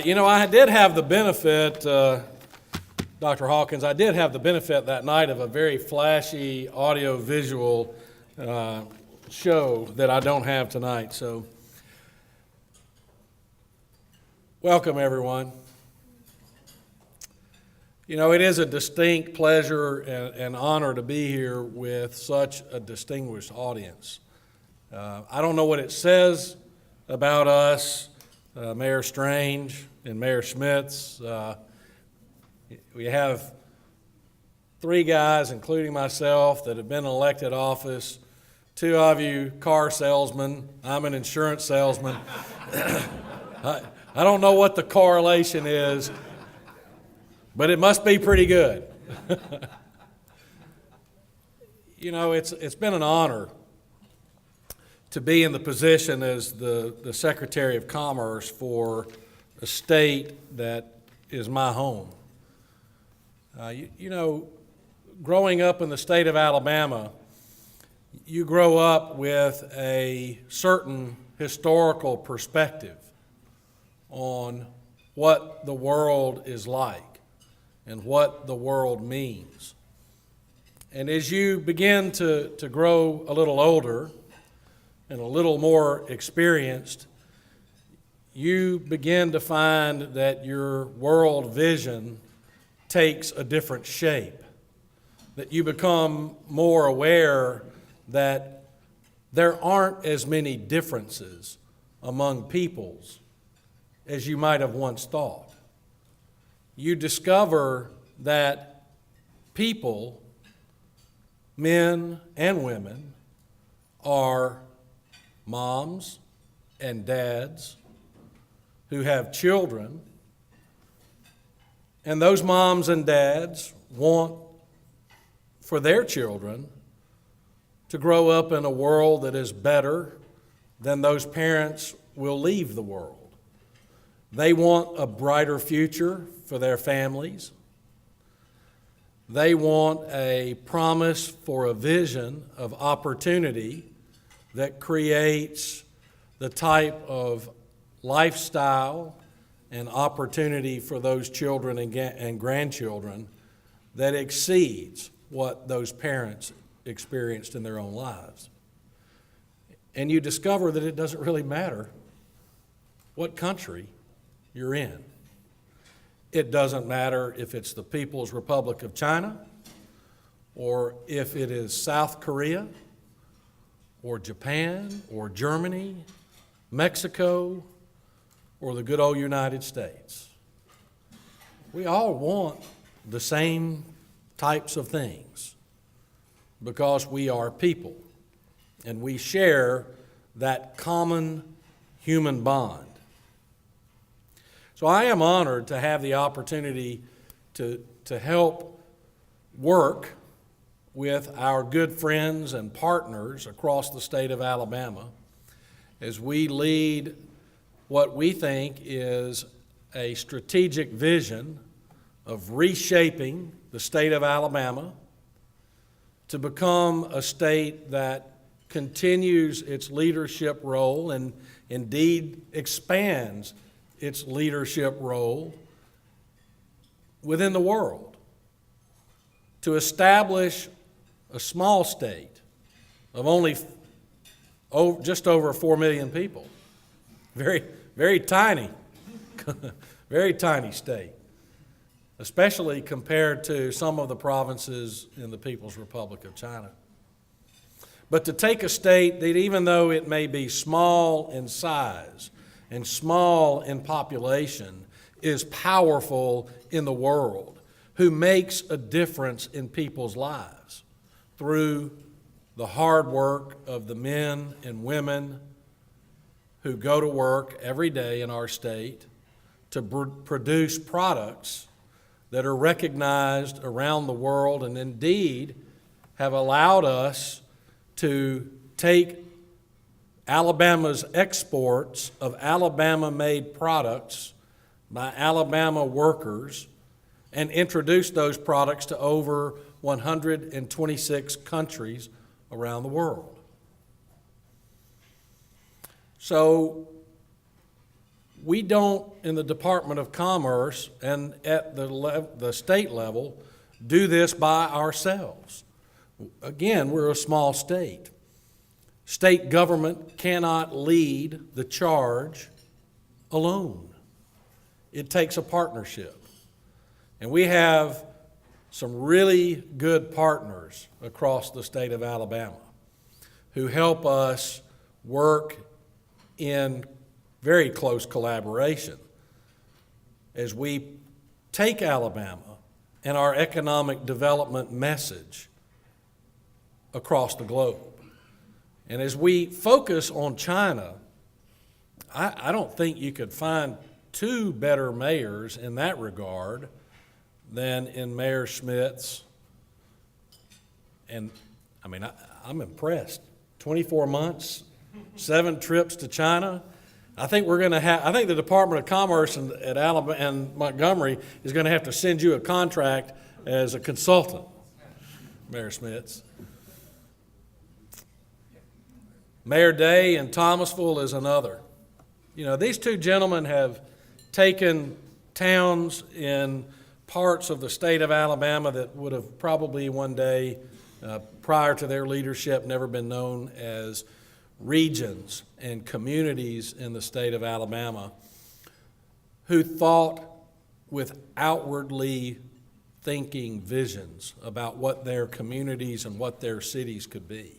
You know, I did have the benefit, Dr. Hawkins, I did have the benefit that night of a very flashy audio-visual show that I don't have tonight. So, welcome, everyone. You know, it is a distinct pleasure and honor to be here with such a distinguished audience. I don't know what it says about us, Mayor Strange and Mayor Schmitz. We have 3 guys, including myself, that have been in elected office. 2 of you car salesmen. I'm an insurance salesman. I don't know what the correlation is, but it must be pretty good. You know, it's been an honor to be in the position as the Secretary of Commerce for a state that is my home. You know, growing up in the state of Alabama, you grow up with a certain historical perspective on what the world is like and what the world means. And as you begin to grow a little older and a little more experienced, you begin to find that your world vision takes a different shape, that you become more aware that there aren't as many differences among peoples as you might have once thought. You discover that people, men and women, are moms and dads who have children, and those moms and dads want for their children to grow up in a world that is better than those parents will leave the world. They want a brighter future for their families. They want a promise for a vision of opportunity that creates the type of lifestyle and opportunity for those children and grandchildren that exceeds what those parents experienced in their own lives. And you discover that it doesn't really matter what country you're in. It doesn't matter if it's the People's Republic of China, or if it is South Korea, or Japan, or Germany, Mexico, or the good old United States. We all want the same types of things because we are people and we share that common human bond. So I am honored to have the opportunity to help work with our good friends and partners across the state of Alabama as we lead what we think is a strategic vision of reshaping the state of Alabama to become a state that continues its leadership role and indeed expands its leadership role within the world, to establish a small state of only just over 4 million people. Very, very tiny, very tiny state, especially compared to some of the provinces in the People's Republic of China. But to take a state that, even though it may be small in size and small in population, is powerful in the world, who makes a difference in people's lives through the hard work of the men and women who go to work every day in our state to produce products that are recognized around the world and indeed have allowed us to take Alabama's exports of Alabama-made products by Alabama workers and introduce those products to over 126 countries around the world. So we don't, in the Department of Commerce and at the state level, do this by ourselves. Again, we're a small state. State government cannot lead the charge alone. It takes a partnership. And we have some really good partners across the state of Alabama who help us work in very close collaboration as we take Alabama and our economic development message across the globe. And as we focus on China, I don't think you could find two better mayors in that regard than in Mayor Schmitz. And I mean, I'm impressed. 24 months, 7 trips to China. I think the Department of Commerce at Alabama and Montgomery is going to have to send you a contract as a consultant, Mayor Schmitz. Mayor Day in Thomasville is another. You know, these two gentlemen have taken towns in parts of the state of Alabama that would have probably one day, prior to their leadership, never been known as regions and communities in the state of Alabama, who thought with outwardly thinking visions about what their communities and what their cities could be.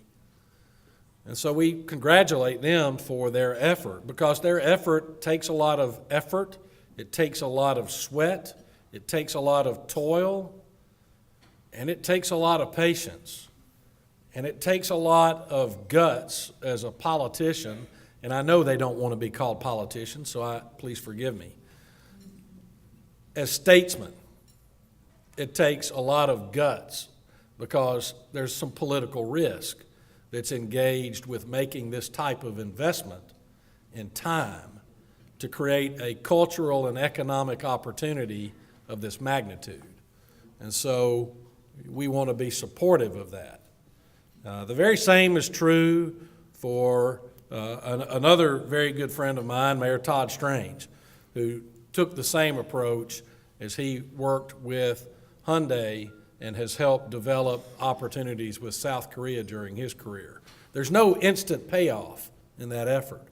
And so we congratulate them for their effort, because their effort takes a lot of effort, it takes a lot of sweat, it takes a lot of toil, and it takes a lot of patience. And it takes a lot of guts as a politician, and I know they don't want to be called politicians, so please forgive me. As statesmen, it takes a lot of guts because there's some political risk. that's engaged with making this type of investment in time to create a cultural and economic opportunity of this magnitude. And so we want to be supportive of that. The very same is true for another very good friend of mine, Mayor Todd Strange, who took the same approach as he worked with Hyundai and has helped develop opportunities with South Korea during his career. There's no instant payoff in that effort.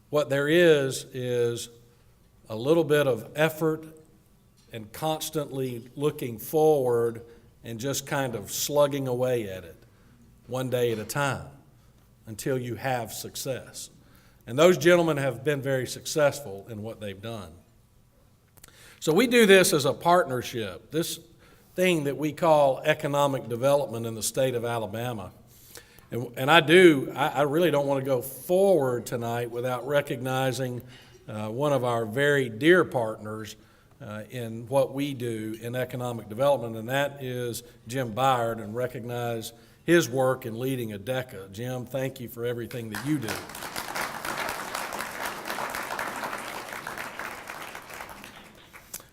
What there is a little bit of effort and constantly looking forward and just kind of slugging away at it one day at a time until you have success. And those gentlemen have been very successful in what they've done. So we do this as a partnership, this thing that we call economic development in the state of Alabama. And I really don't want to go forward tonight without recognizing one of our very dear partners in what we do in economic development, and that is Jim Byard, and recognize his work in leading ADECA. Jim, thank you for everything that you do.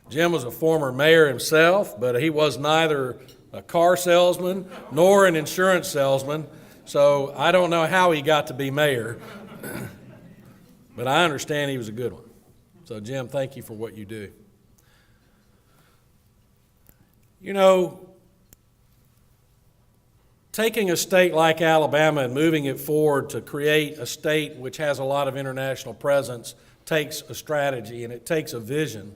Jim was a former mayor himself, but he was neither a car salesman nor an insurance salesman, so I don't know how he got to be mayor, but I understand he was a good one. So Jim, thank you for what you do. You know, taking a state like Alabama and moving it forward to create a state which has a lot of international presence takes a strategy and it takes a vision.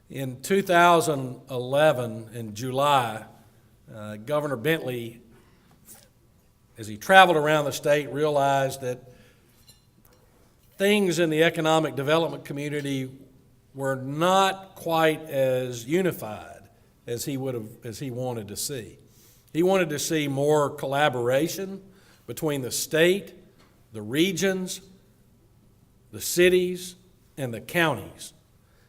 In 2011, in July, Governor Bentley, as he traveled around the state, realized that things in the economic development community were not quite as unified as he wanted to see. He wanted to see more collaboration between the state, the regions, the cities, and the counties.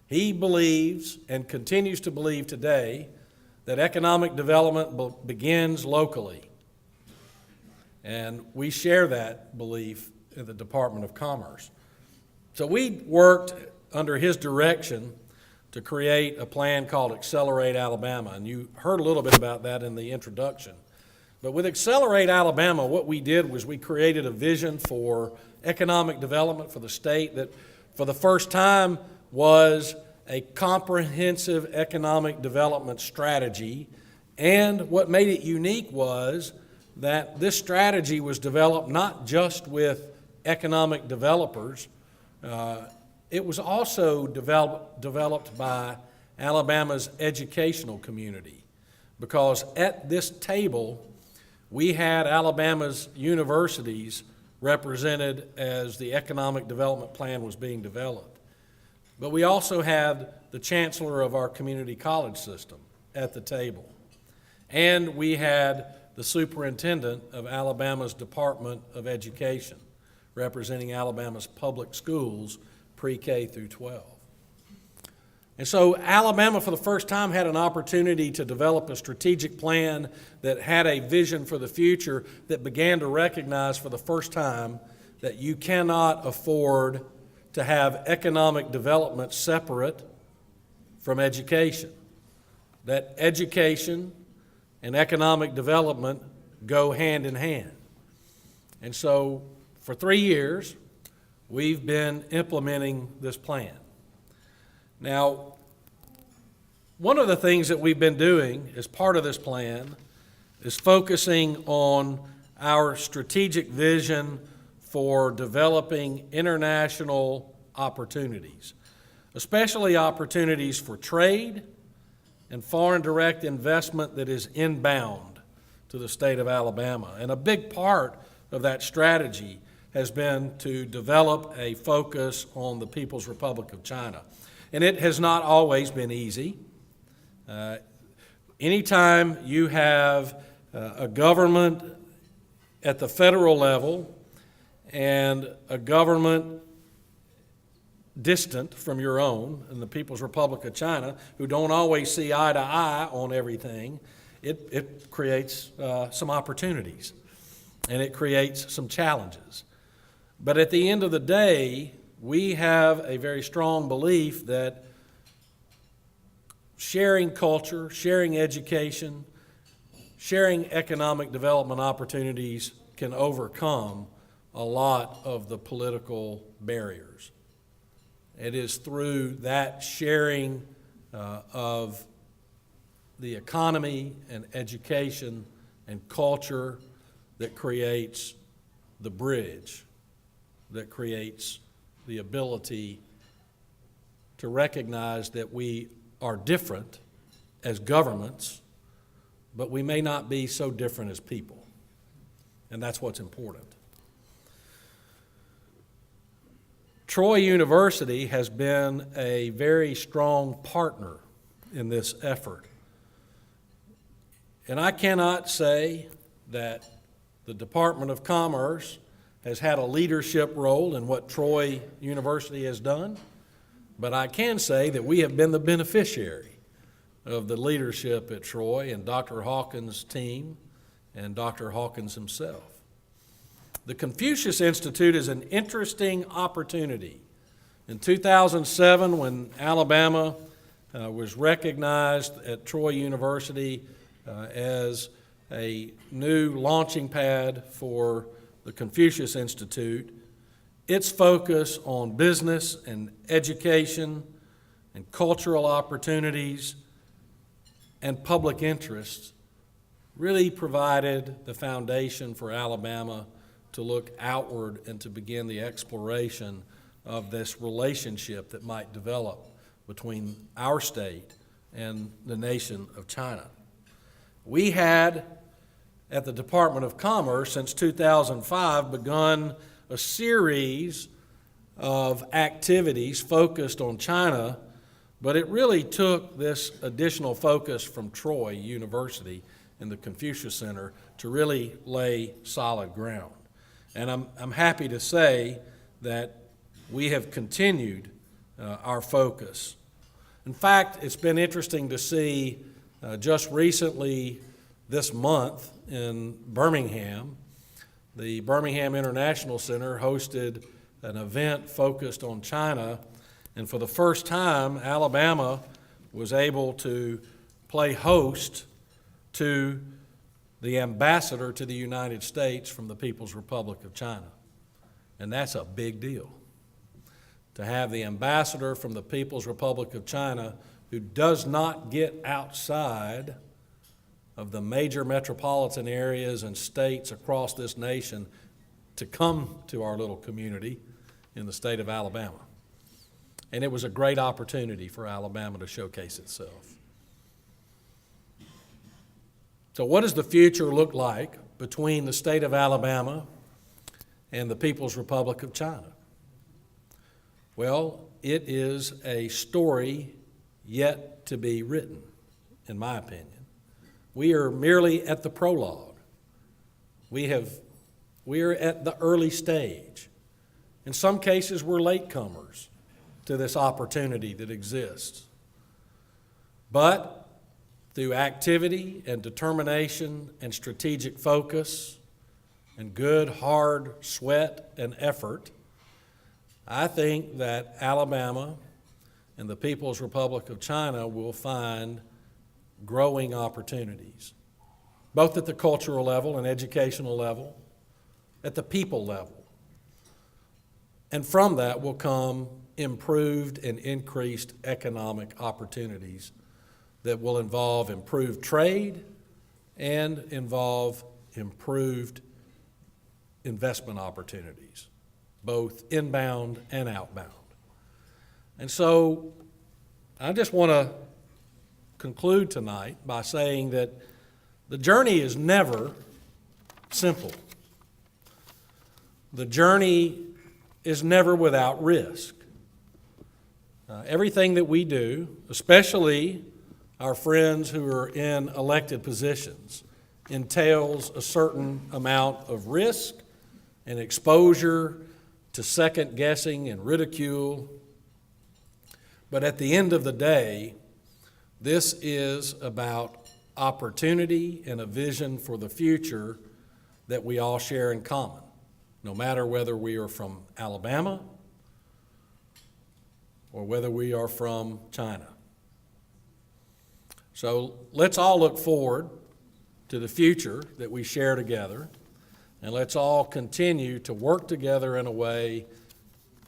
He believes, and continues to believe today, that economic development begins locally. And we share that belief in the Department of Commerce. So we worked under his direction to create a plan called Accelerate Alabama, and you heard a little bit about that in the introduction. But with Accelerate Alabama, what we did was we created a vision for economic development for the state that for the first time was a comprehensive economic development strategy. And what made it unique was that this strategy was developed not just with economic developers, it was also developed by Alabama's educational community, because at this table we had Alabama's universities represented as the economic development plan was being developed. But we also had the chancellor of our community college system at the table. And we had the superintendent of Alabama's Department of Education, representing Alabama's public schools, pre-K through 12. And so Alabama, for the first time, had an opportunity to develop a strategic plan that had a vision for the future that began to recognize for the first time that you cannot afford to have economic development separate from education, that education and economic development go hand in hand. And so for 3 years, we've been implementing this plan. Now, one of the things that we've been doing as part of this plan is focusing on our strategic vision for developing international opportunities, especially opportunities for trade and foreign direct investment that is inbound to the state of Alabama. And a big part of that strategy has been to develop a focus on the People's Republic of China. And it has not always been easy. Anytime you have a government at the federal level and a government distant from your own, in the People's Republic of China, who don't always see eye to eye on everything, it creates some opportunities. and it creates some challenges. But at the end of the day, we have a very strong belief that sharing culture, sharing education, sharing economic development opportunities can overcome a lot of the political barriers. It is through that sharing of the economy and education and culture that creates the bridge, that creates the ability to recognize that we are different as governments, but we may not be so different as people. And that's what's important. Troy University has been a very strong partner in this effort. And I cannot say that the Department of Commerce has had a leadership role in what Troy University has done, but I can say that we have been the beneficiary of the leadership at Troy and Dr. Hawkins' team and Dr. Hawkins himself. The Confucius Institute is an interesting opportunity. In 2007, when Alabama was recognized at Troy University as a new launching pad for the Confucius Institute, its focus on business and education and cultural opportunities and public interests really provided the foundation for Alabama to look outward and to begin the exploration of this relationship that might develop between our state and the nation of China. We had, at the Department of Commerce since 2005, begun a series of activities focused on China, but it really took this additional focus from Troy University and the Confucius Center to really lay solid ground. And I'm happy to say that we have continued our focus. In fact, it's been interesting to see just recently this month in Birmingham, the Birmingham International Center hosted an event focused on China, and for the first time, Alabama was able to play host to the ambassador to the United States from the People's Republic of China. And that's a big deal. To have the ambassador from the People's Republic of China, who does not get outside of the major metropolitan areas and states across this nation, to come to our little community in the state of Alabama. And it was a great opportunity for Alabama to showcase itself. So what does the future look like between the state of Alabama and the People's Republic of China? Well, it is a story yet to be written, in my opinion. We are merely at the prologue. We are at the early stage. In some cases, we're latecomers to this opportunity that exists. But through activity and determination and strategic focus and good, hard sweat and effort, I think that Alabama and the People's Republic of China will find growing opportunities, both at the cultural level and educational level, at the people level. And from that will come improved and increased economic opportunities that will involve improved trade and involve improved investment opportunities, both inbound and outbound. And so I just want to conclude tonight by saying that the journey is never simple. The journey is never without risk. Everything that we do, especially our friends who are in elected positions, entails a certain amount of risk and exposure to second guessing and ridicule. But at the end of the day, this is about opportunity and a vision for the future that we all share in common, no matter whether we are from Alabama or whether we are from China. So let's all look forward to the future that we share together, and let's all continue to work together in a way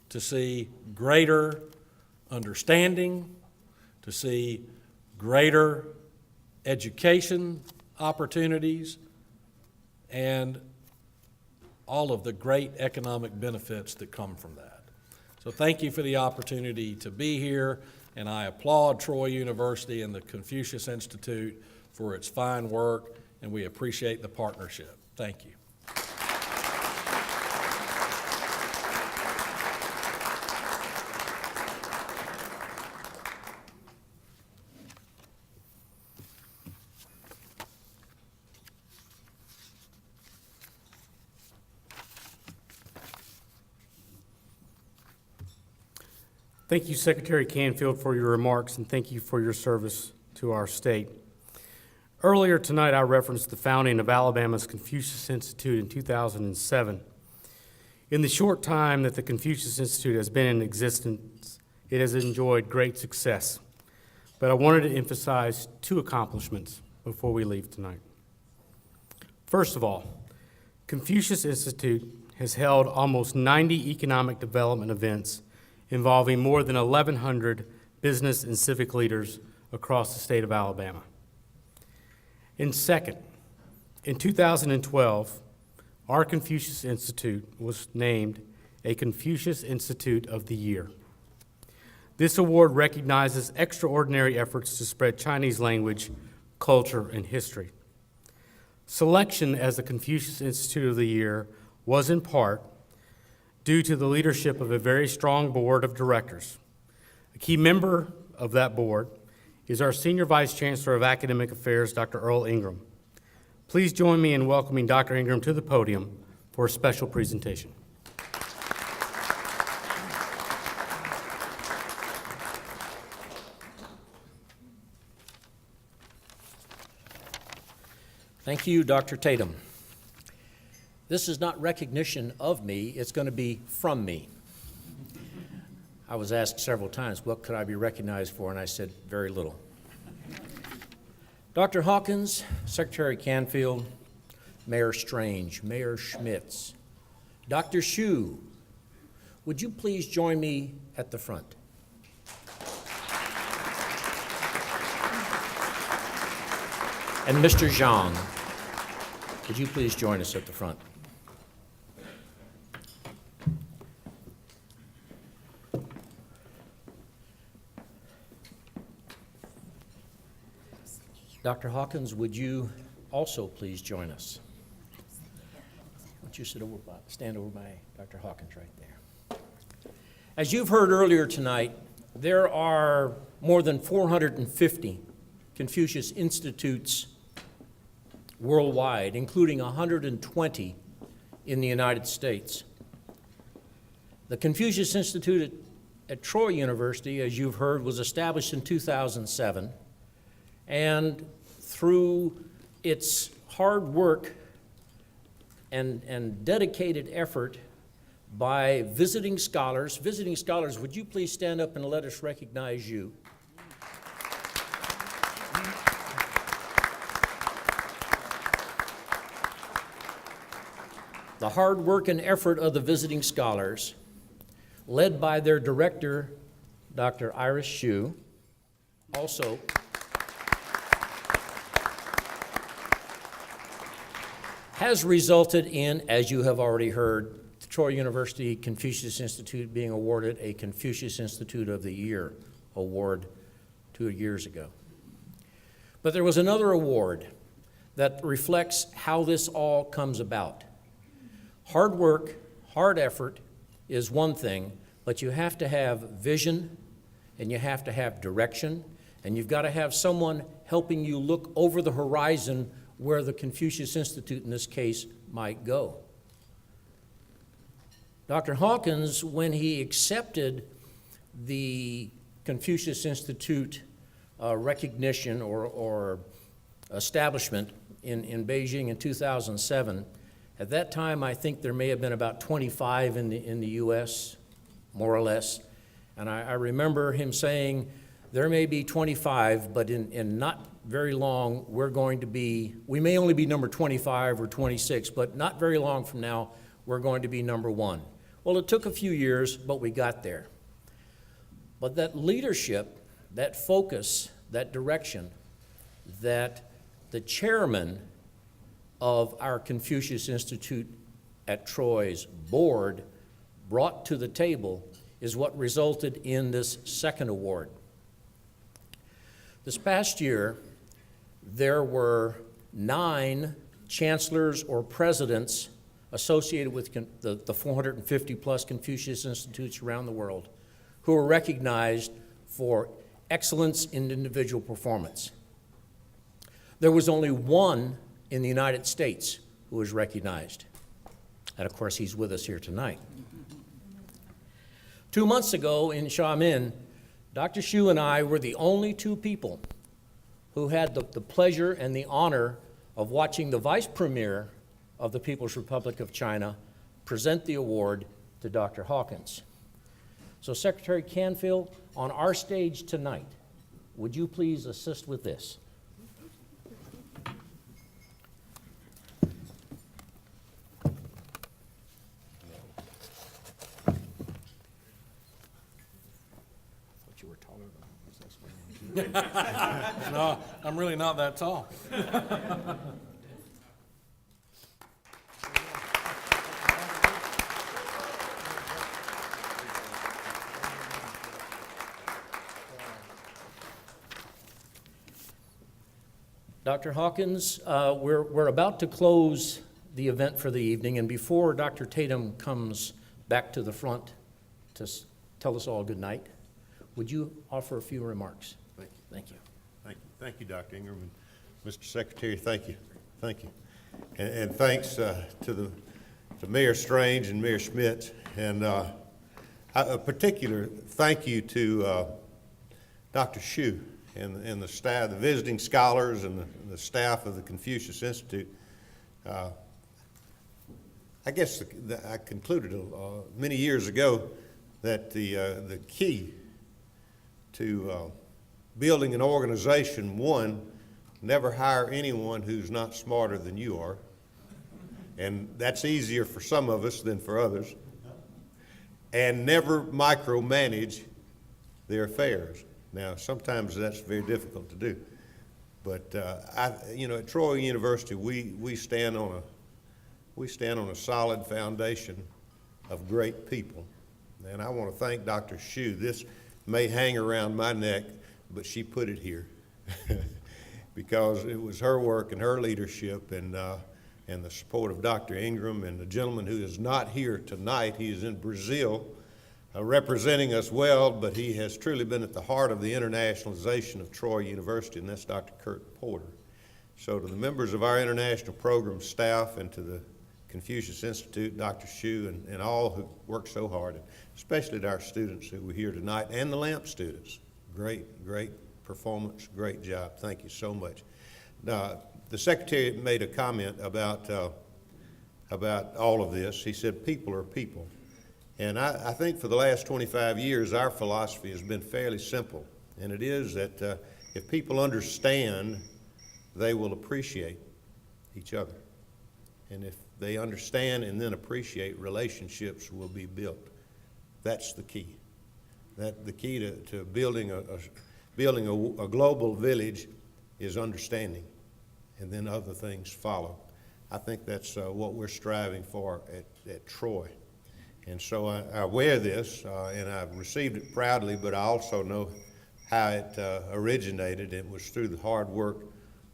to see greater understanding, to see greater education opportunities, and all of the great economic benefits that come from that. So thank you for the opportunity to be here, and I applaud Troy University and the Confucius Institute for its fine work, and we appreciate the partnership. Thank you. Thank you, Secretary Canfield, for your remarks, and thank you for your service to our state. Earlier tonight, I referenced the founding of Alabama's Confucius Institute in 2007. In the short time that the Confucius Institute has been in existence, it has enjoyed great success. But I wanted to emphasize two accomplishments before we leave tonight. First of all, Confucius Institute has held almost 90 economic development events involving more than 1,100 business and civic leaders across the state of Alabama. And second, in 2012, our Confucius Institute was named a Confucius Institute of the Year. This award recognizes extraordinary efforts to spread Chinese language, culture, and history. Selection as the Confucius Institute of the Year was in part due to the leadership of a very strong board of directors. A key member of that board is our Senior Vice Chancellor of Academic Affairs, Dr. Earl Ingram. Please join me in welcoming Dr. Ingram to the podium for a special presentation. Thank you, Dr. Tatum. This is not recognition of me, it's going to be from me. I was asked several times, what could I be recognized for? And I said, very little. Dr. Hawkins, Secretary Canfield, Mayor Strange, Mayor Schmitz, Dr. Hsu, would you please join me at the front? And Mr. Zhang, would you please join us at the front? Dr. Hawkins, would you also please join us? Why don't you stand over by Dr. Hawkins right there. As you've heard earlier tonight, there are more than 450 Confucius Institutes worldwide, including 120 in the United States. The Confucius Institute at Troy University, as you've heard, was established in 2007. And through its hard work and dedicated effort by visiting scholars, would you please stand up and let us recognize you? The hard work and effort of the visiting scholars, led by their director, Dr. Iris Hsu, also has resulted in, as you have already heard, the Troy University Confucius Institute being awarded a Confucius Institute of the Year award 2 years ago. But there was another award that reflects how this all comes about. Hard work, hard effort is one thing, but you have to have vision, and you have to have direction, and you've got to have someone helping you look over the horizon where the Confucius Institute, in this case, might go. Dr. Hawkins, when he accepted the Confucius Institute recognition or establishment in Beijing in 2007, At that time, I think there may have been about 25 in the U.S., more or less. And I remember him saying, there may be 25, but in not very long, we may only be number 25 or 26, but not very long from now, we're going to be number 1. Well, it took a few years, but we got there. But that leadership, that focus, that direction, that the chairman of our Confucius Institute at Troy's board brought to the table is what resulted in this second award. This past year, there were 9 chancellors or presidents associated with the 450 plus Confucius Institutes around the world who were recognized for excellence in individual performance. There was only 1 in the United States who was recognized. And of course, he's with us here tonight. 2 months ago in Xiamen, Dr. Xu and I were the only 2 people who had the pleasure and the honor of watching the Vice Premier of the People's Republic of China present the award to Dr. Hawkins. So Secretary Canfield, on our stage tonight, would you please assist with this? No, I'm really not that tall. Dr. Hawkins, we're about to close the event for the evening, and before Dr. Tatum comes back to the front to tell us all good night, would you offer a few remarks? Thank you. Thank you. Thank you, Dr. Ingram. And Mr. Secretary, thank you. Thank you. And thanks to Mayor Strange and Mayor Schmitz. And a particular thank you to Dr. Xu and the staff, the visiting scholars and the staff of the Confucius Institute. I guess I concluded many years ago that the key to building an organization, one, never hire anyone who's not smarter than you are. And that's easier for some of us than for others. And never micromanage their affairs. Now, sometimes that's very difficult to do. But at Troy University, we stand on a solid foundation of great people. And I want to thank Dr. Xu. This may hang around my neck, but she put it here because it was her work and her leadership and the support of Dr. Ingram and the gentleman who is not here tonight. He is in Brazil representing us well, but he has truly been at the heart of the internationalization of Troy University, and that's Dr. Kurt Porter. So to the members of our international program staff and to the Confucius Institute, Dr. Xu, and all who work so hard, and especially to our students who were here tonight, and the LAMP students. Great performance, great job. Thank you so much. Now, the Secretary made a comment about all of this. He said, people are people. And I think for the last 25 years, our philosophy has been fairly simple. And it is that if people understand, they will appreciate each other. And if they understand and then appreciate, relationships will be built. That's the key. The key to building a global village is understanding, and then other things follow. I think that's what we're striving for at Troy. And so I wear this, and I've received it proudly, but I also know how it originated. It was through the hard work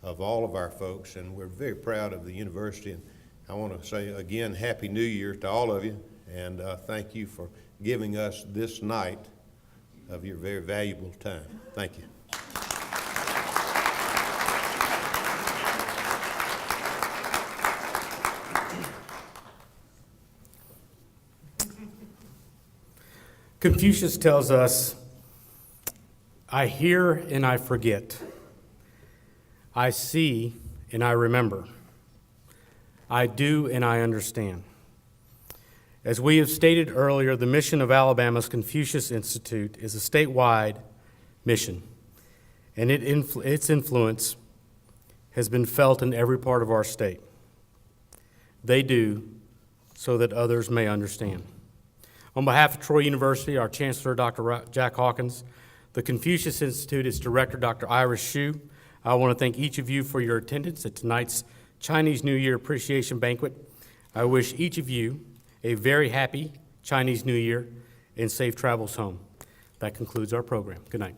of all of our folks, and we're very proud of the university. And I want to say again, Happy New Year to all of you, and thank you for giving us this night of your very valuable time. Thank you. Confucius tells us, I hear and I forget. I see and I remember. I do and I understand. As we have stated earlier, the mission of Alabama's Confucius Institute is a statewide mission, and its influence has been felt in every part of our state. They do so that others may understand. On behalf of Troy University, our Chancellor, Dr. Jack Hawkins, the Confucius Institute, its Director, Dr. Iris Hsu, I want to thank each of you for your attendance at tonight's Chinese New Year Appreciation Banquet. I wish each of you a very happy Chinese New Year and safe travels home. That concludes our program. Good night.